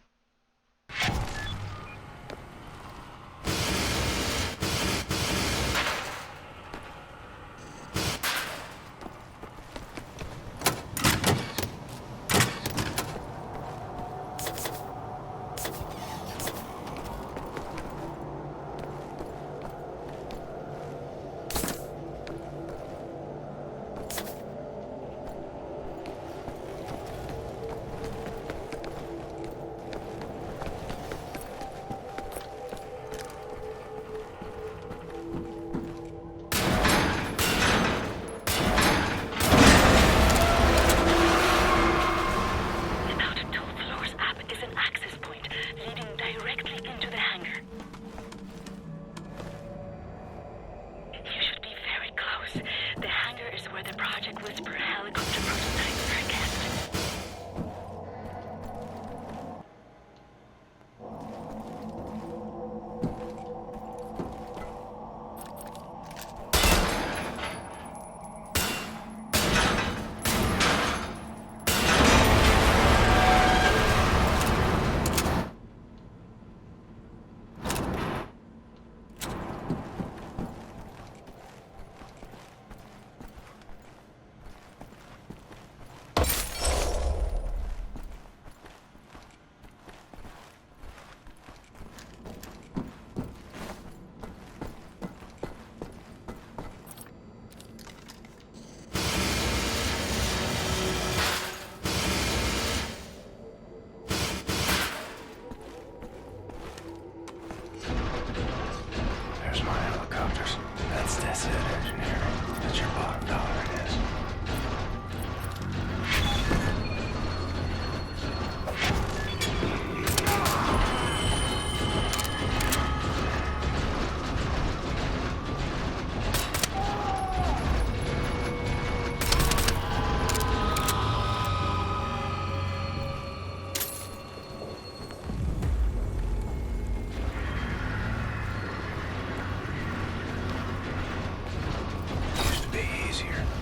Easier.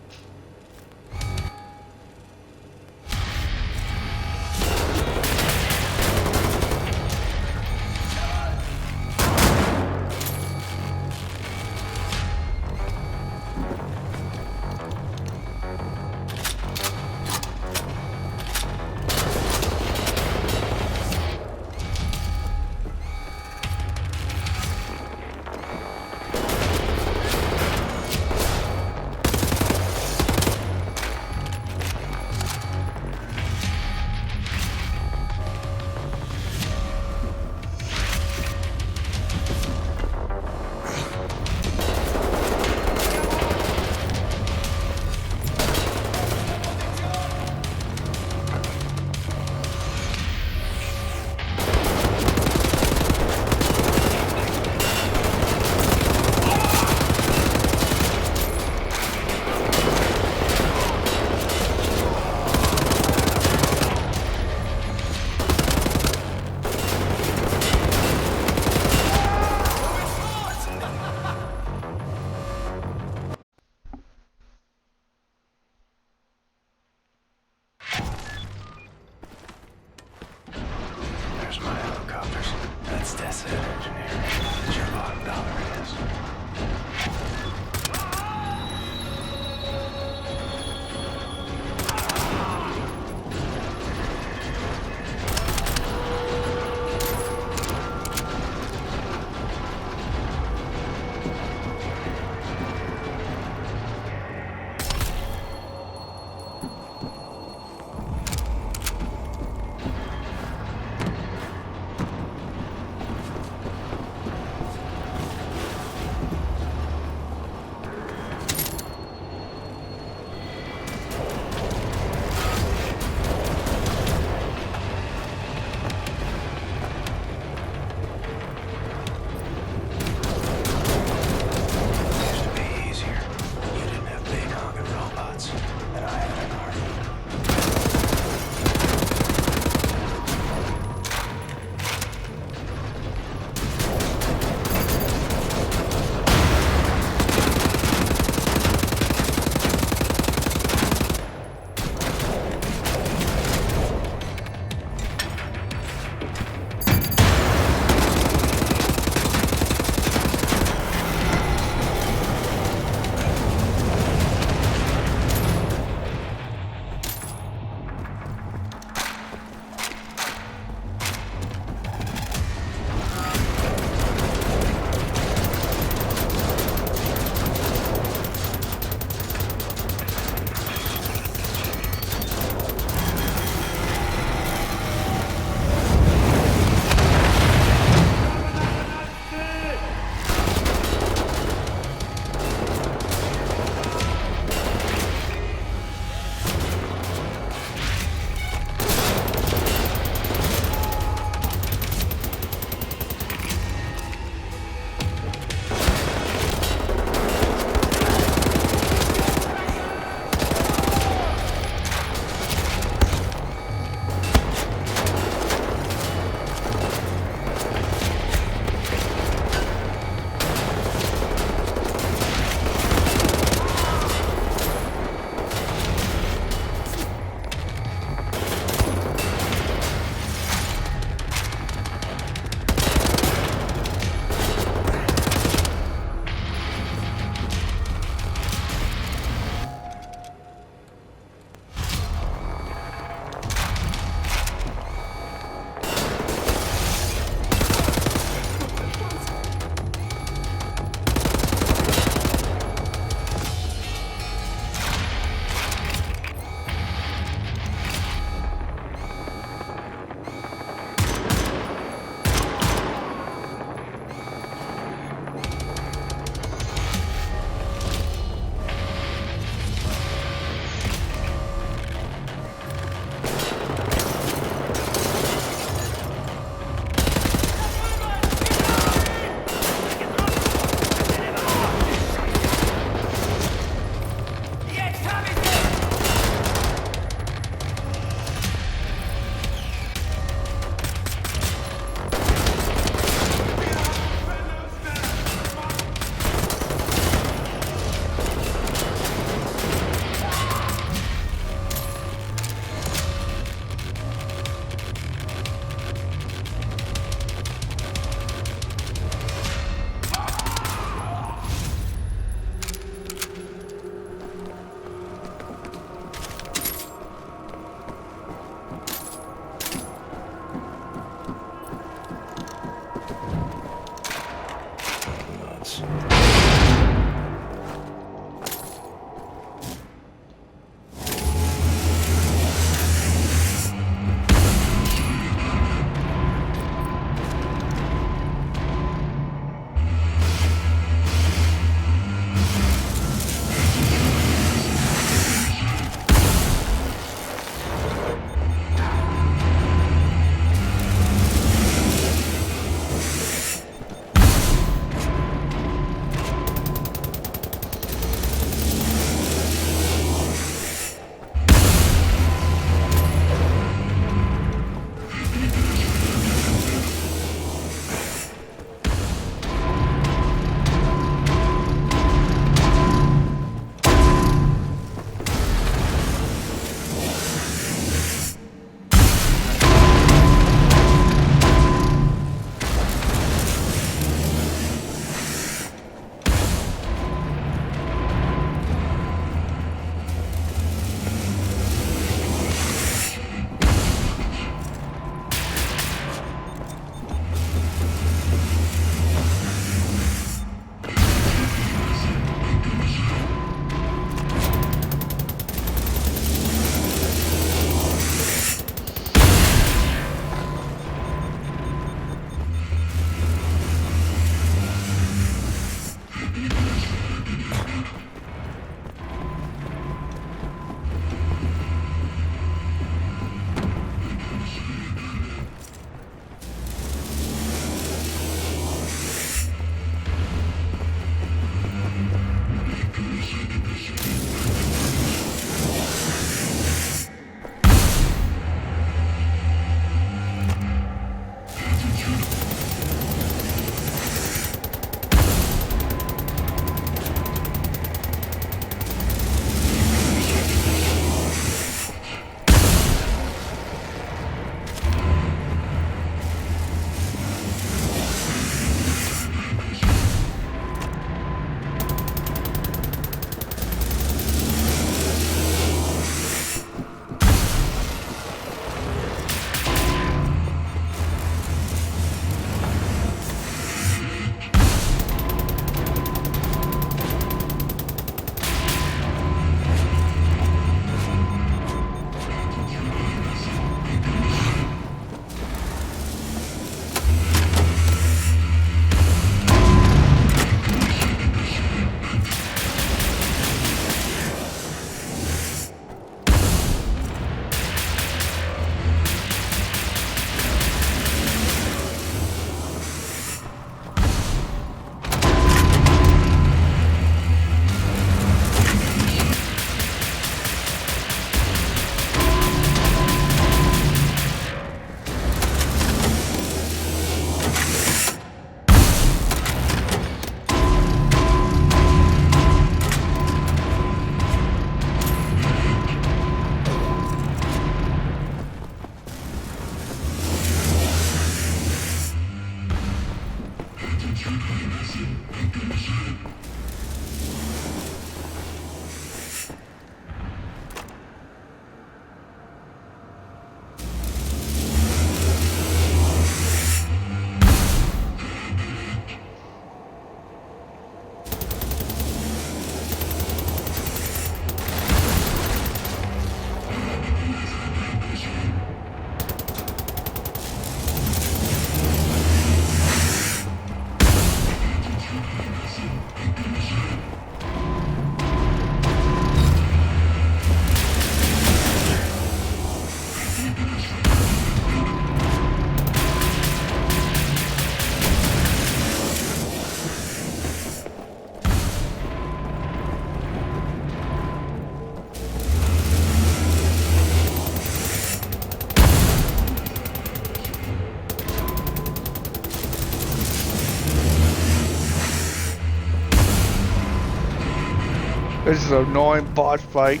This is an annoying boss fight.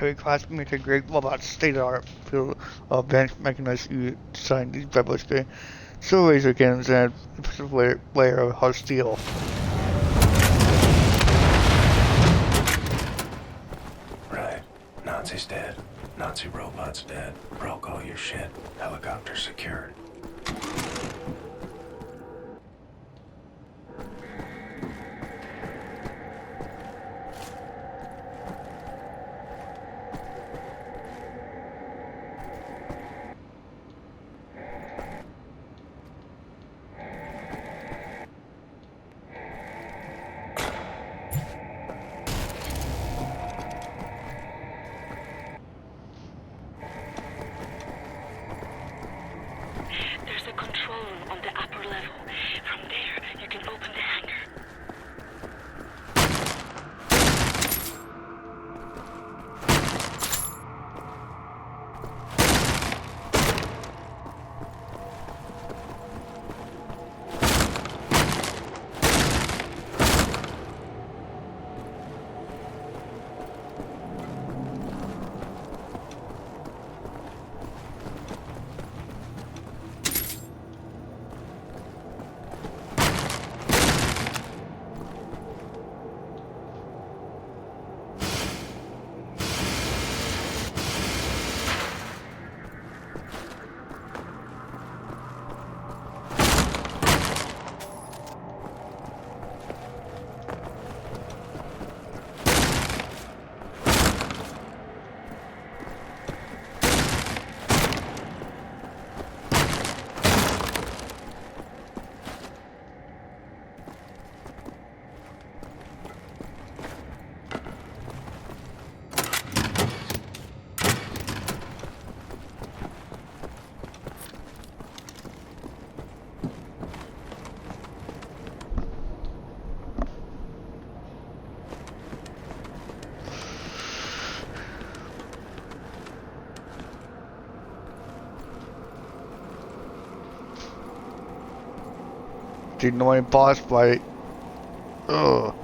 heavy class make a great robot state-of-the-art field of advanced mechanized design. These rebels can still raise their cannons and impressive layer of hard steel. Right. Nazi's dead. Nazi robot's dead. Broke all your shit. Helicopter secured. There's a control room on the upper level. From there, you can open the hangar. The annoying boss fight. Ugh.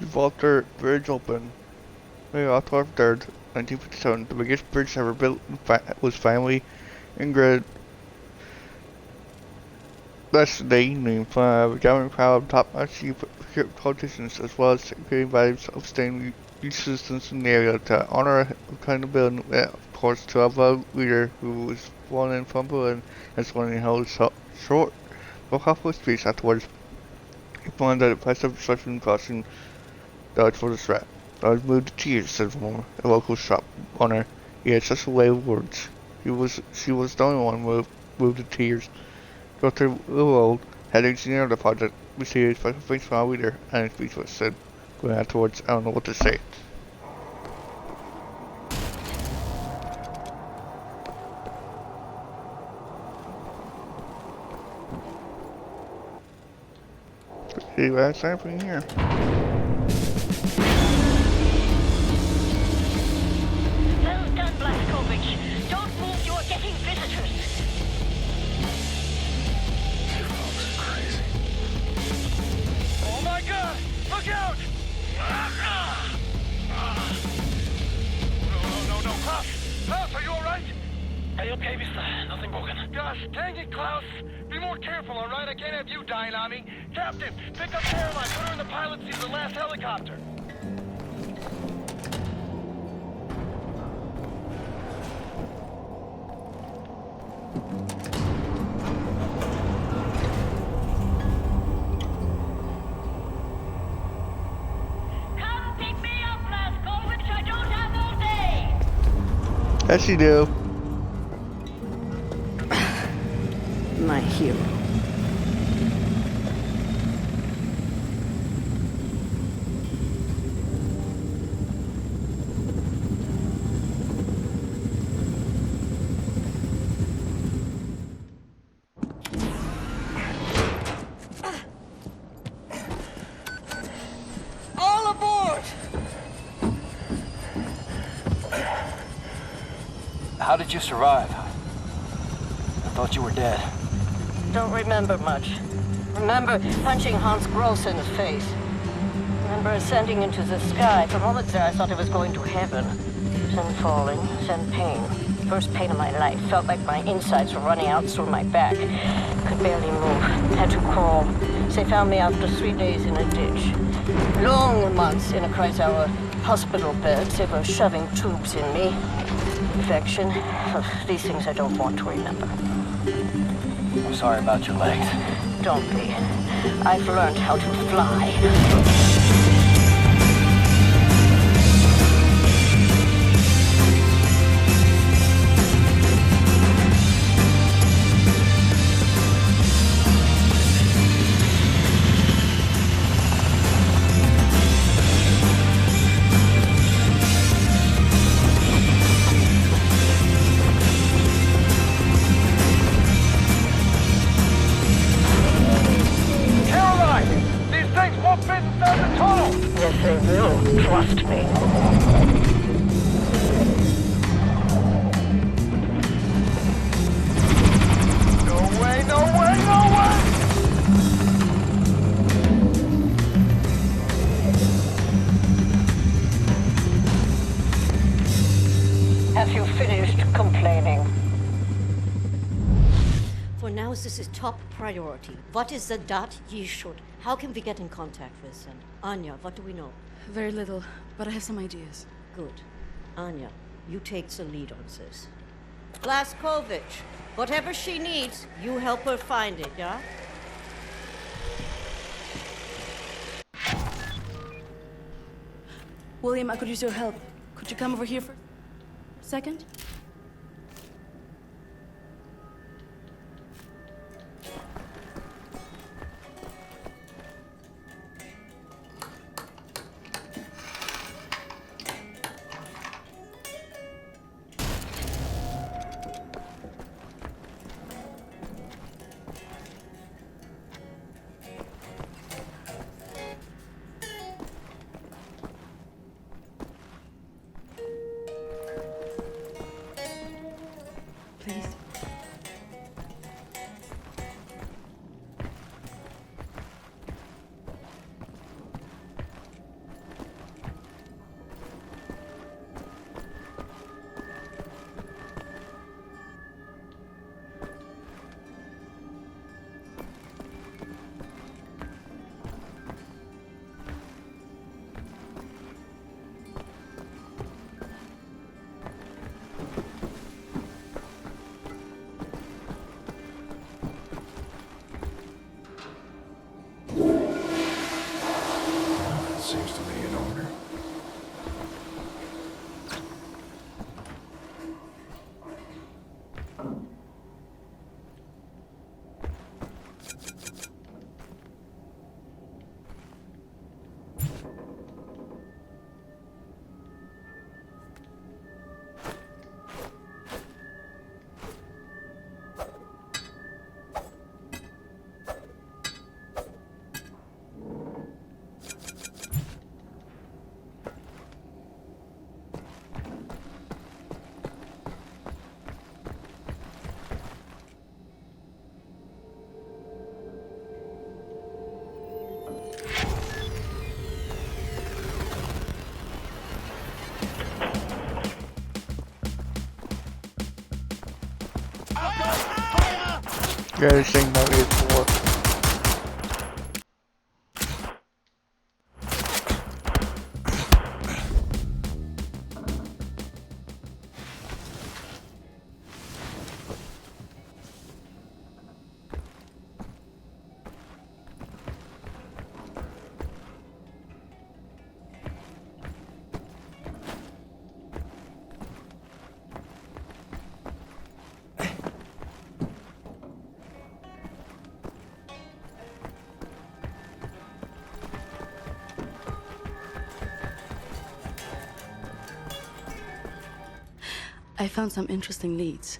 Gibraltar Bridge open. May October 3rd, 1957, the biggest bridge ever built was finally ingrid. That's the evening from a gathering crowd of top-notch politicians, as well as creating values of staying resistance in the area to honor a kind of building, of course, to have a leader who was flown in from Berlin and sworn in held short, but halfway speech afterwards. He found that impressive construction crossing Dodge for the threat. I was moved to tears, said a local shop owner. He had such a way of words. She was the only one moved to tears. Dr. Willow had engineered the project, received a special thanks from our leader, and his speech was said, going afterwards, I don't know what to say. See what's happening here. Well done, Blazkowicz. Don't move, you are getting visitors. You folks are crazy. Oh my God! Look out! No, Klaus! Klaus, are you alright? Are you okay, mister? Nothing broken. Gosh, dang it, Klaus! Be more careful, alright? I can't have you dying on me. Captain, pick up Caroline, put her in the pilot seat of the last helicopter. Come pick me up, Blazkowicz. I don't have all day. Yes, you do. My hero. All aboard! How did you survive? I thought you were dead. Don't remember much. Remember punching Hans Gross in the face. Remember ascending into the sky. For moments there, I thought I was going to heaven. Then falling, then pain. First pain of my life. Felt like my insides were running out through my back. Could barely move. Had to crawl. They found me after 3 days in a ditch. Long months in a Kreisauer hospital bed. They were shoving tubes in me. Infection. These things I don't want to remember. I'm sorry about your legs. Don't be. I've learned how to fly. Yes, they will. Trust me. No way, no way, no way! Have you finished complaining? For now, this is top priority. What is the dot ye should? How can we get in contact with them? Anya, what do we know? Very little, but I have some ideas. Good. Anya, you take the lead on this. Blaskovich, whatever she needs, you help her find it, yeah? William, I could use your help. Could you come over here for a second? Please. Seems to be in order. Yeah, this thing might be for. I found some interesting leads.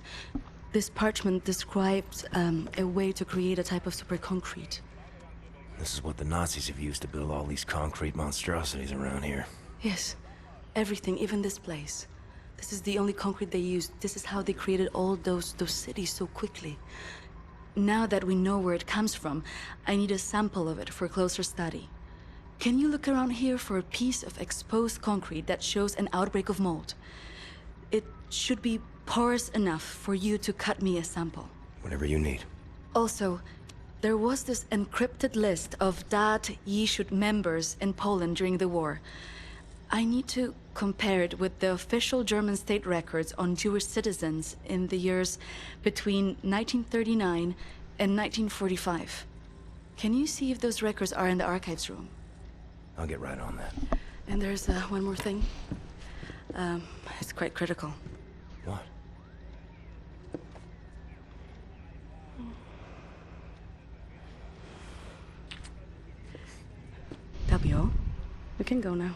This parchment describes a way to create a type of super concrete. This is what the Nazis have used to build all these concrete monstrosities around here. Yes, everything, even this place. This is the only concrete they used. This is how they created all those cities so quickly. Now that we know where it comes from, I need a sample of it for closer study. Can you look around here for a piece of exposed concrete that shows an outbreak of mold? It should be porous enough for you to cut me a sample. Whatever you need. Also, there was this encrypted list of Dat Yishud members in Poland during the war. I need to compare it with the official German state records on Jewish citizens in the years between 1939 and 1945. Can you see if those records are in the archives room? I'll get right on that. And there's one more thing. It's quite critical. What? That'll be all. We can go now.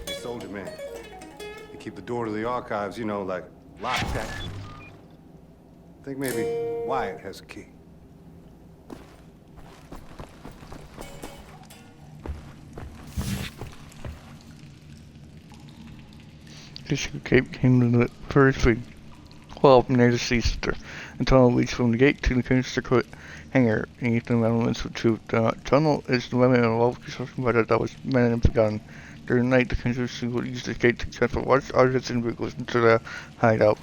Hey, soldier man. You keep the door to the archives, you know, like locked that. Think maybe Wyatt has a key. This escape came to the first week. 12 near the sea sister. The tunnel leads from the gate to the Kunststücke hangar beneath the elements of truth. The tunnel is the remnant of a local construction project that was abandoned and forgotten. During the night, the construction will use the gate to transfer large objects and vehicles into the hideout.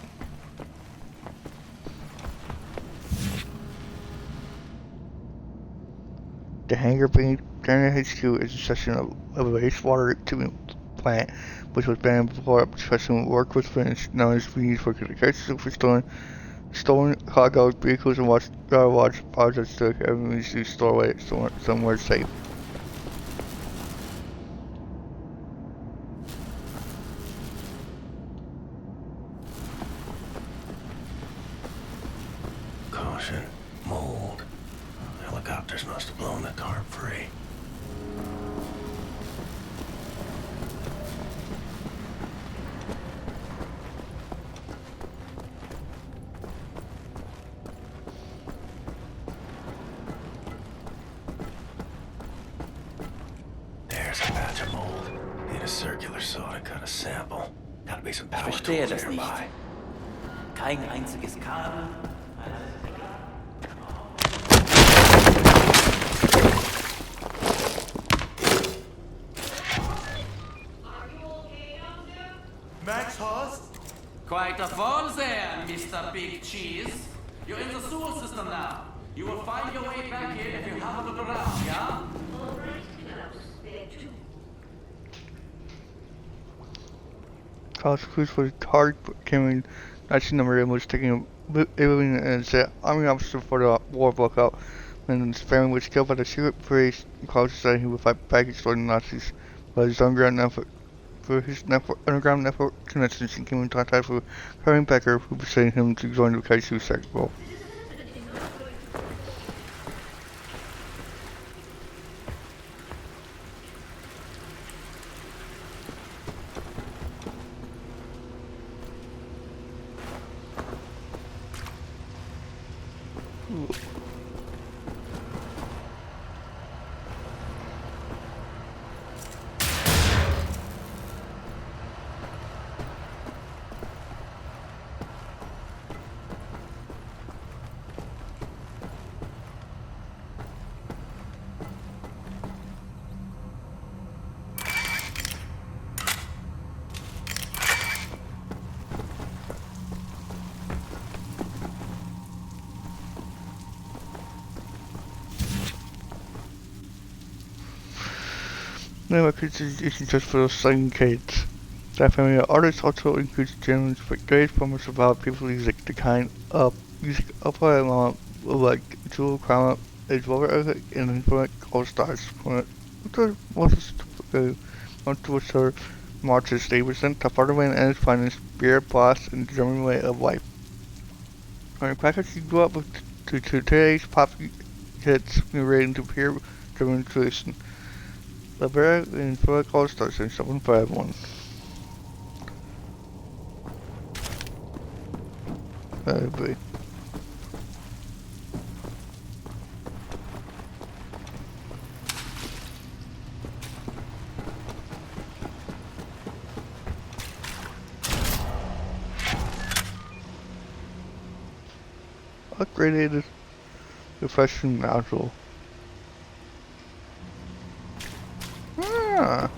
The hangar beneath Canada HQ is a section of a wastewater treatment plant, which was banned before professional work was finished. Now it's being used for communication for stolen cargo, vehicles, and watch projects to everyone to store away somewhere safe. Caution, mold. Helicopters must have blown the tarp free. There's a batch of mold. Need a circular saw to cut a sample. Gotta be some power Ich verstehe tools das nicht. nearby. Kein einziges Kabel. Max Haas? Quite a fall there, Mr. Big Cheese. You're in the sewer system now. You will find your way back here if you have a look around, yeah? Klaus Cruz was hard carrying Nazi number and was taking a alien as an army officer for the war broke out. When his family was killed by the secret police, Klaus decided he would fight back against the Nazis. But his underground network connections, he came in contact with Karen Becker, who persuaded him to join the Kaiju sector. No records isn't just for those young kids. That family of artists also includes gems for great forms of about people music, the kind of music upper along like Jewel Crown, as well as and influent all-stars. One towards her marches, they present the fatherland and its finest beer, blast, and German way of life. When the crackers you grew up with to today's pop hits relating to pure German tradition. The bear and for all-stars and something for everyone. Everybody. Upgraded refreshing module. Ah.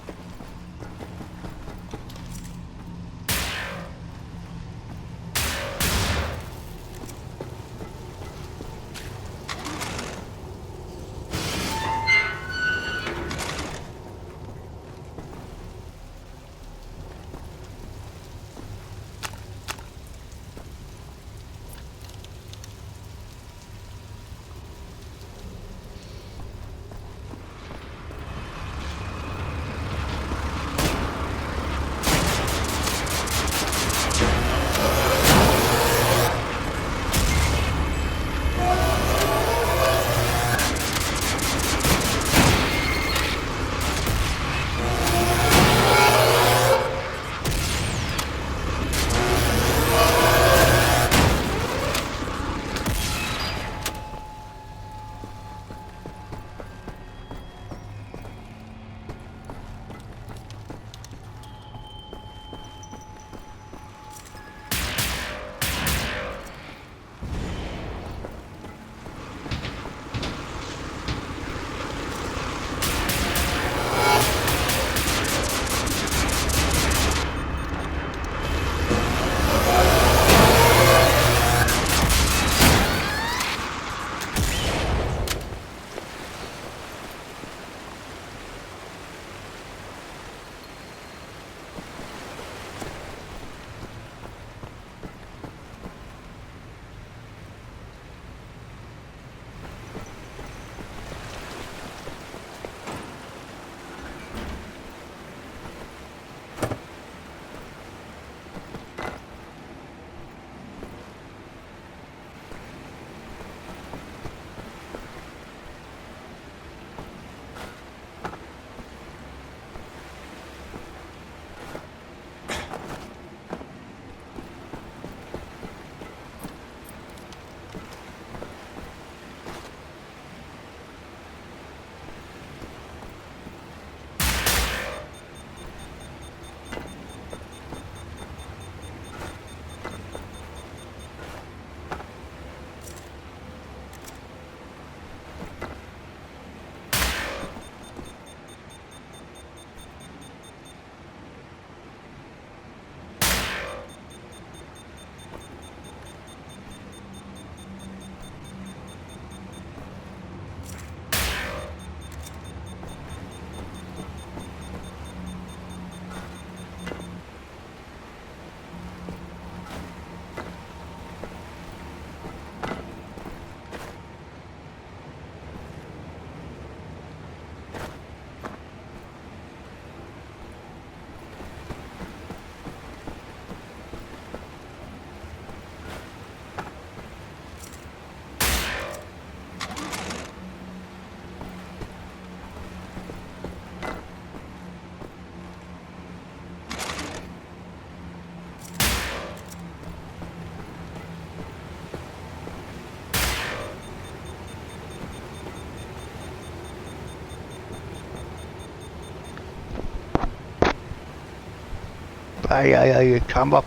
Ay, come up.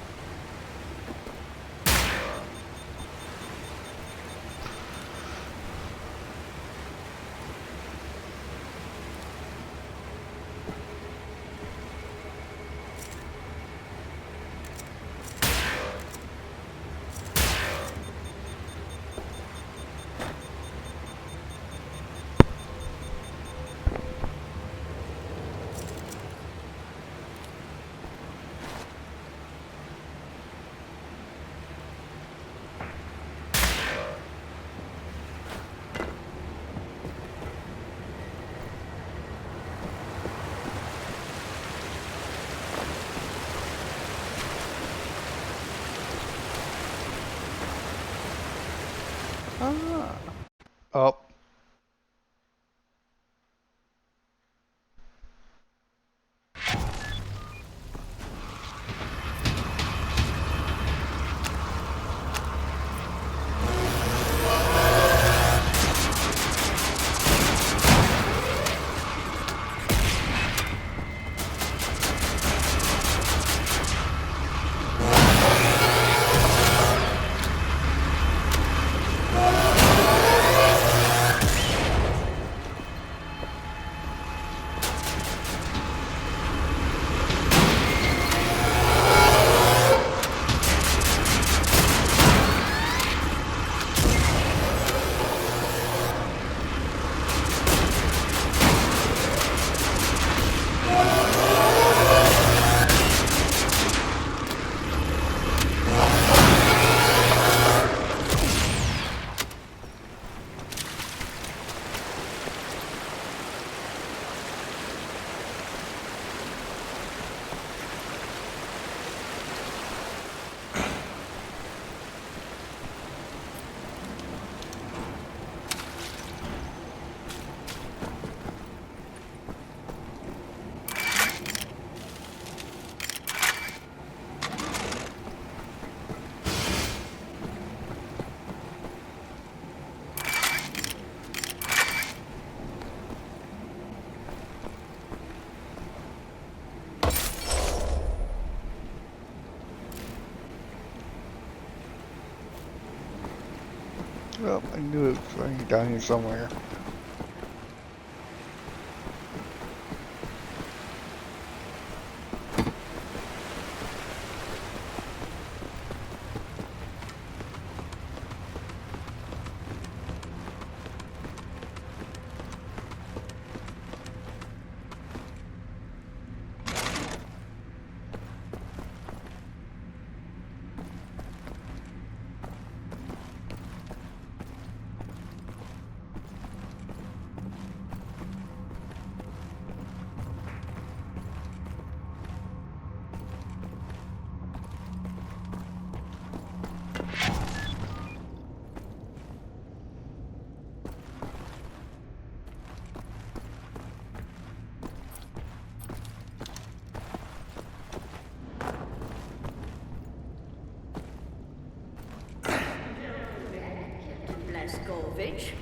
Ah. Oh. Well, I knew it was right down here somewhere.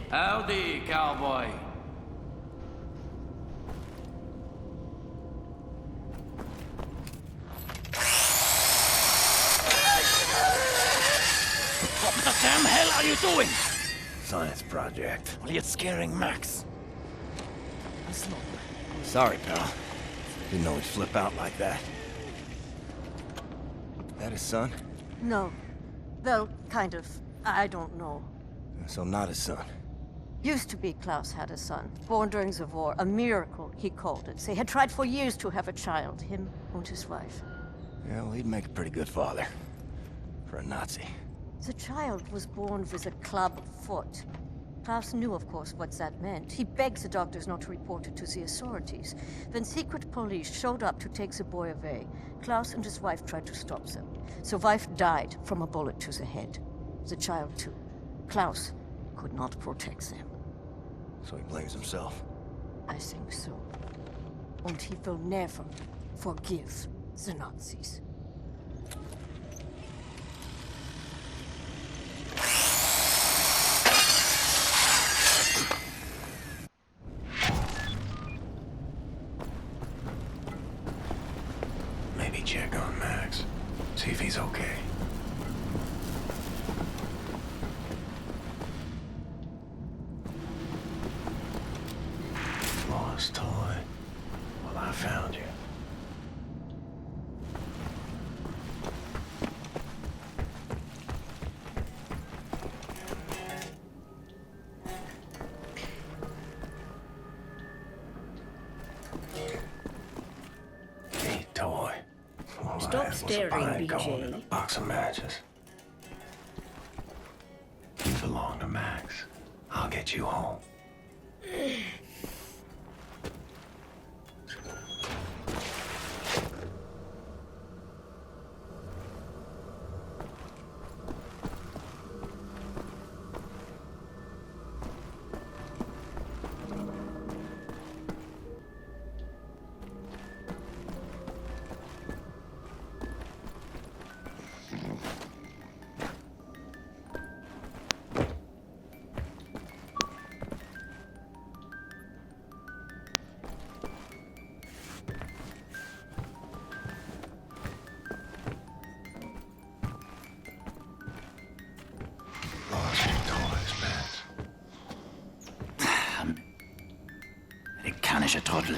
Howdy, cowboy. What the damn hell are you doing? Science project. Well, you're scaring Max. Sorry, pal. Didn't know he'd flip out like that. That his son? No. Well, kind of. I don't know. So not his son. Used to be Klaus had a son, born during the war. A miracle, he called it. They had tried for years to have a child, him and his wife. Yeah, well, he'd make a pretty good father. For a Nazi. The child was born with a club foot. Klaus knew, of course, what that meant. He begged the doctors not to report it to the authorities. Then secret police showed up to take the boy away. Klaus and his wife tried to stop them. The wife died from a bullet to the head. The child, too. Klaus could not protect them. So he blames himself. I think so. And he will never forgive the Nazis. Maybe check on Max. See if he's okay. Lost toy. Well, I found you. Neat toy. All Stop I had was a staring, pine cone BJ. and a box of matches. You belong to Max. I'll get you home. Lost your toys, Max. Amerikanische Trottel.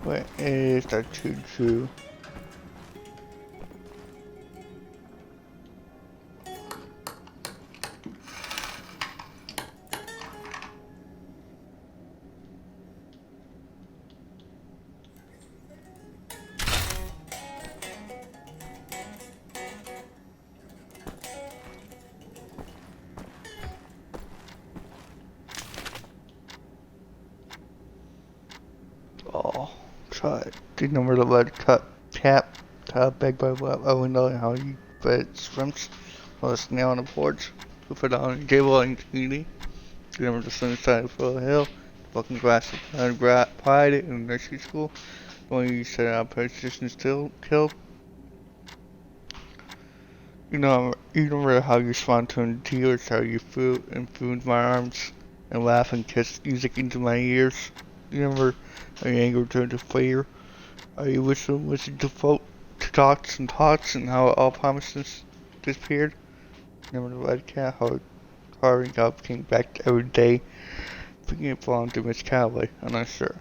Where is the choo-choo? Oh, try it. The number of lead cut tap bag by window and how you bet it swims. Well, it's nail on the porch. We put it on the gable and community. The number of the sun side for the hill. Fucking grass and pride it in nursery school. When you set out positions still killed. You remember how you respond to in tears, how you flew and flew into my arms and laugh and kiss music into my ears. You remember how your anger turned to fear? How you whistled to float to thoughts and how all promises disappeared? Remember the red cat, how carving up came back every day, thinking it belonged to Miss Calloway, I'm not sure.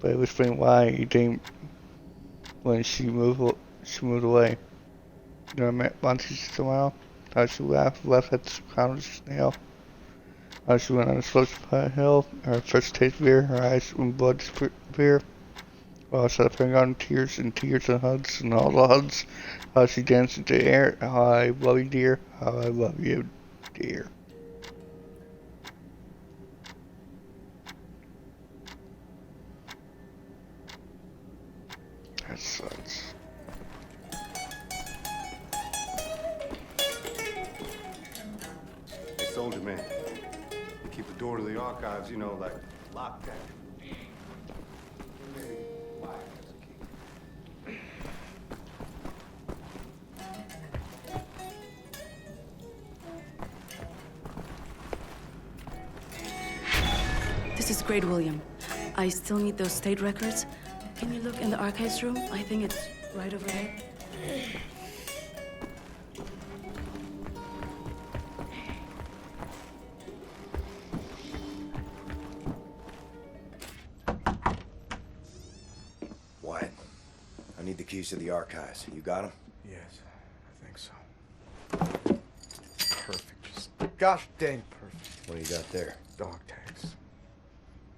But it was explained why you didn't when she moved away. You know, I met Monty's smile, how she laughed at the crown of the snail. How she went on a slope upon a hill, her first taste of beer, her eyes when blood disappeared. While I sat up here on tears and hugs and all the hugs. How she danced into the air, how I love you dear, how I love you dear. That sucks. Hey, soldier man. You keep the door to the archives, like locked down. This is Great William. I still need those state records. Can you look in the archives room? I think it's right over there. Wyatt, I need the keys to the archives. You got them? Yes, I think so. Perfect. Just gosh dang perfect. What do you got there? Dog tags.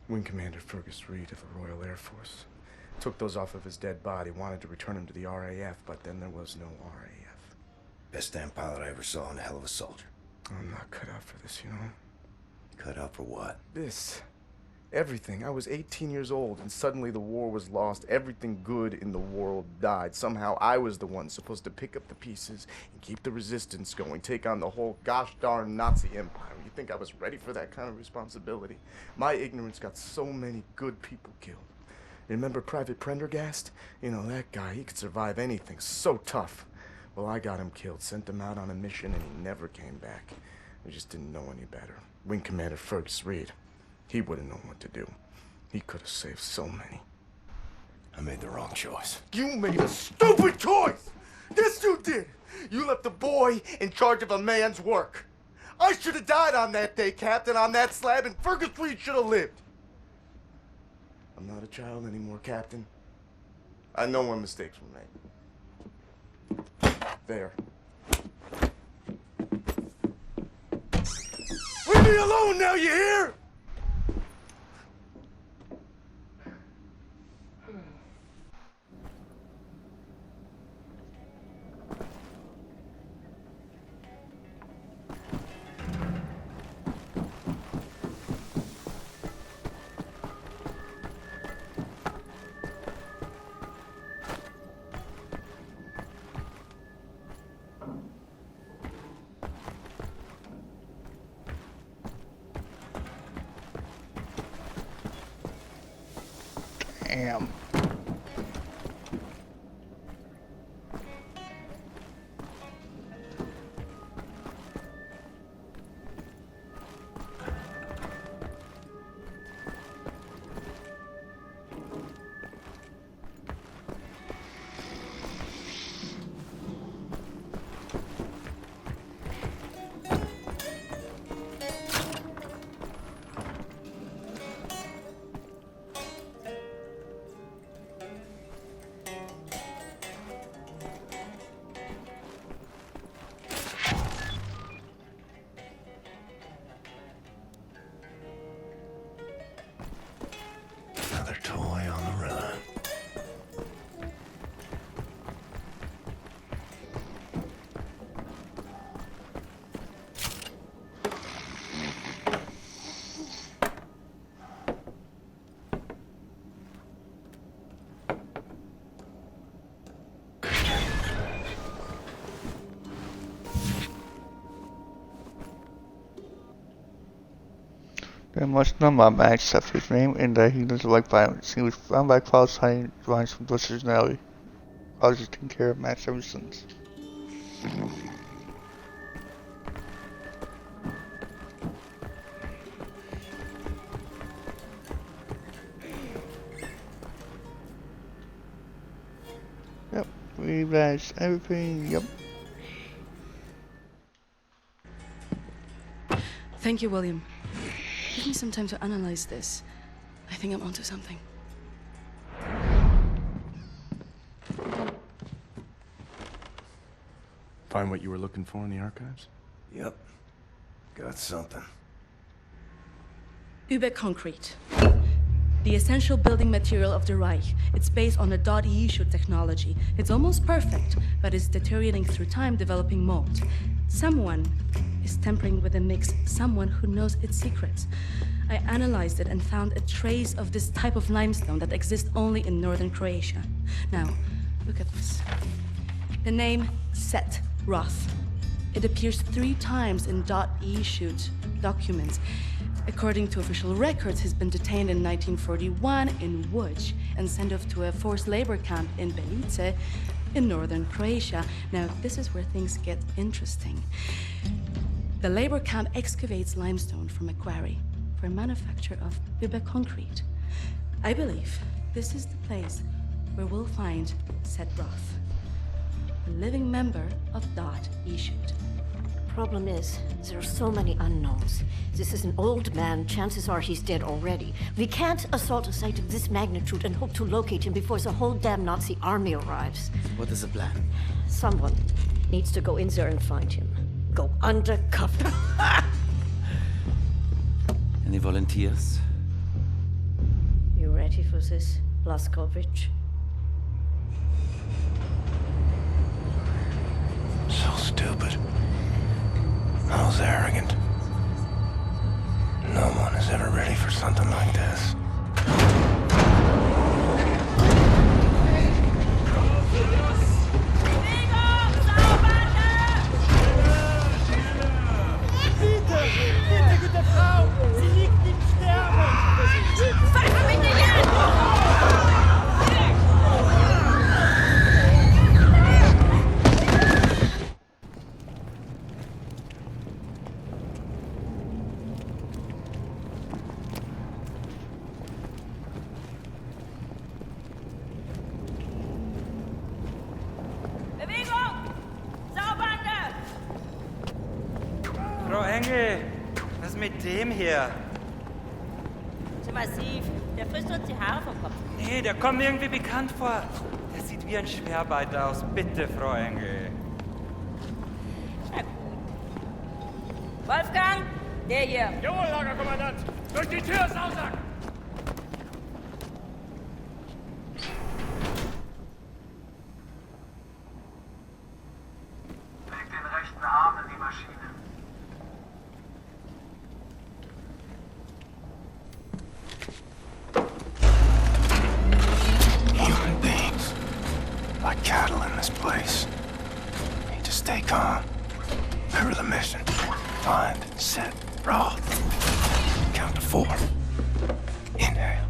Wing Commander Fergus Reed of the Royal Air Force. Took those off of his dead body, wanted to return him to the RAF, but then there was no RAF. Best damn pilot I ever saw and a hell of a soldier. I'm not cut out for this, you know? Cut out for what? This. Everything. I was 18 years old, and suddenly the war was lost. Everything good in the world died. Somehow I was the one supposed to pick up the pieces and keep the resistance going, take on the whole gosh darn Nazi empire. You think I was ready for that kind of responsibility? My ignorance got so many good people killed. Remember Private Prendergast? You know, that guy, he could survive anything. So tough. Well, I got him killed, sent him out on a mission, and he never came back. We just didn't know any better. Wing Commander Fergus Reed. He would have known what to do. He could have saved so many. I made the wrong choice. You made a stupid choice! This you did! You left a boy in charge of a man's work. I should have died on that day, Captain, on that slab, and Fergus Reed should have lived. I'm not a child anymore, Captain. I know when mistakes were made. There. Leave me alone now, you hear? Damn. It must know my man except his name and that he doesn't like violence. He was found by Klaus hiding lines from Buster's Nelly. Klaus has taken care of Max ever since. Yep, we managed everything, yep. Thank you, William. Give me some time to analyze this. I think I'm onto something. Find what you were looking for in the archives? Yep. Got something. Concrete. The essential building material of the Reich. It's based on a .E shoot technology. It's almost perfect, but it's deteriorating through time, developing mold. Someone is tampering with the mix, someone who knows its secrets. I analyzed it and found a trace of this type of limestone that exists only in northern Croatia. Now, look at this. The name Set Roth. It appears 3 times in .E shoot documents. According to official records, he's been detained in 1941 in Łódź and sent off to a forced labor camp in Belice in northern Croatia. Now, this is where things get interesting. The labor camp excavates limestone from a quarry for manufacture of concrete. I believe this is the place where we'll find Set Roth, a living member of .E shoot. Problem is, there are so many unknowns. This is an old man. Chances are he's dead already. We can't assault a site of this magnitude and hope to locate him before the whole damn Nazi army arrives. What is the plan? Someone needs to go in there and find him. Go undercover. Any volunteers? You ready for this, Blaskovich? So stupid. I was arrogant. No one is ever ready for something like this. Bitte, gute Frau! Sie liegt im Sterben! Fassen mich nicht an! Frau Engel, was ist mit dem hier? Zu massiv. Der frisst uns die Haare vom Kopf. Nee, der kommt mir irgendwie bekannt vor. Der sieht wie ein Schwerbeiter aus. Bitte, Frau Engel. Na gut. Wolfgang, der hier. Jawohl, Lagerkommandant. Durch die Tür, Sausack! Leg den rechten Arm in die Maschine. Human beings. Like cattle in this place. Need to stay calm. Remember the mission. Find, set, Roth. Count to 4. Inhale.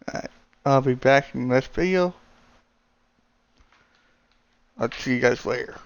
Alright, I'll be back in the next video. I'll see you guys later.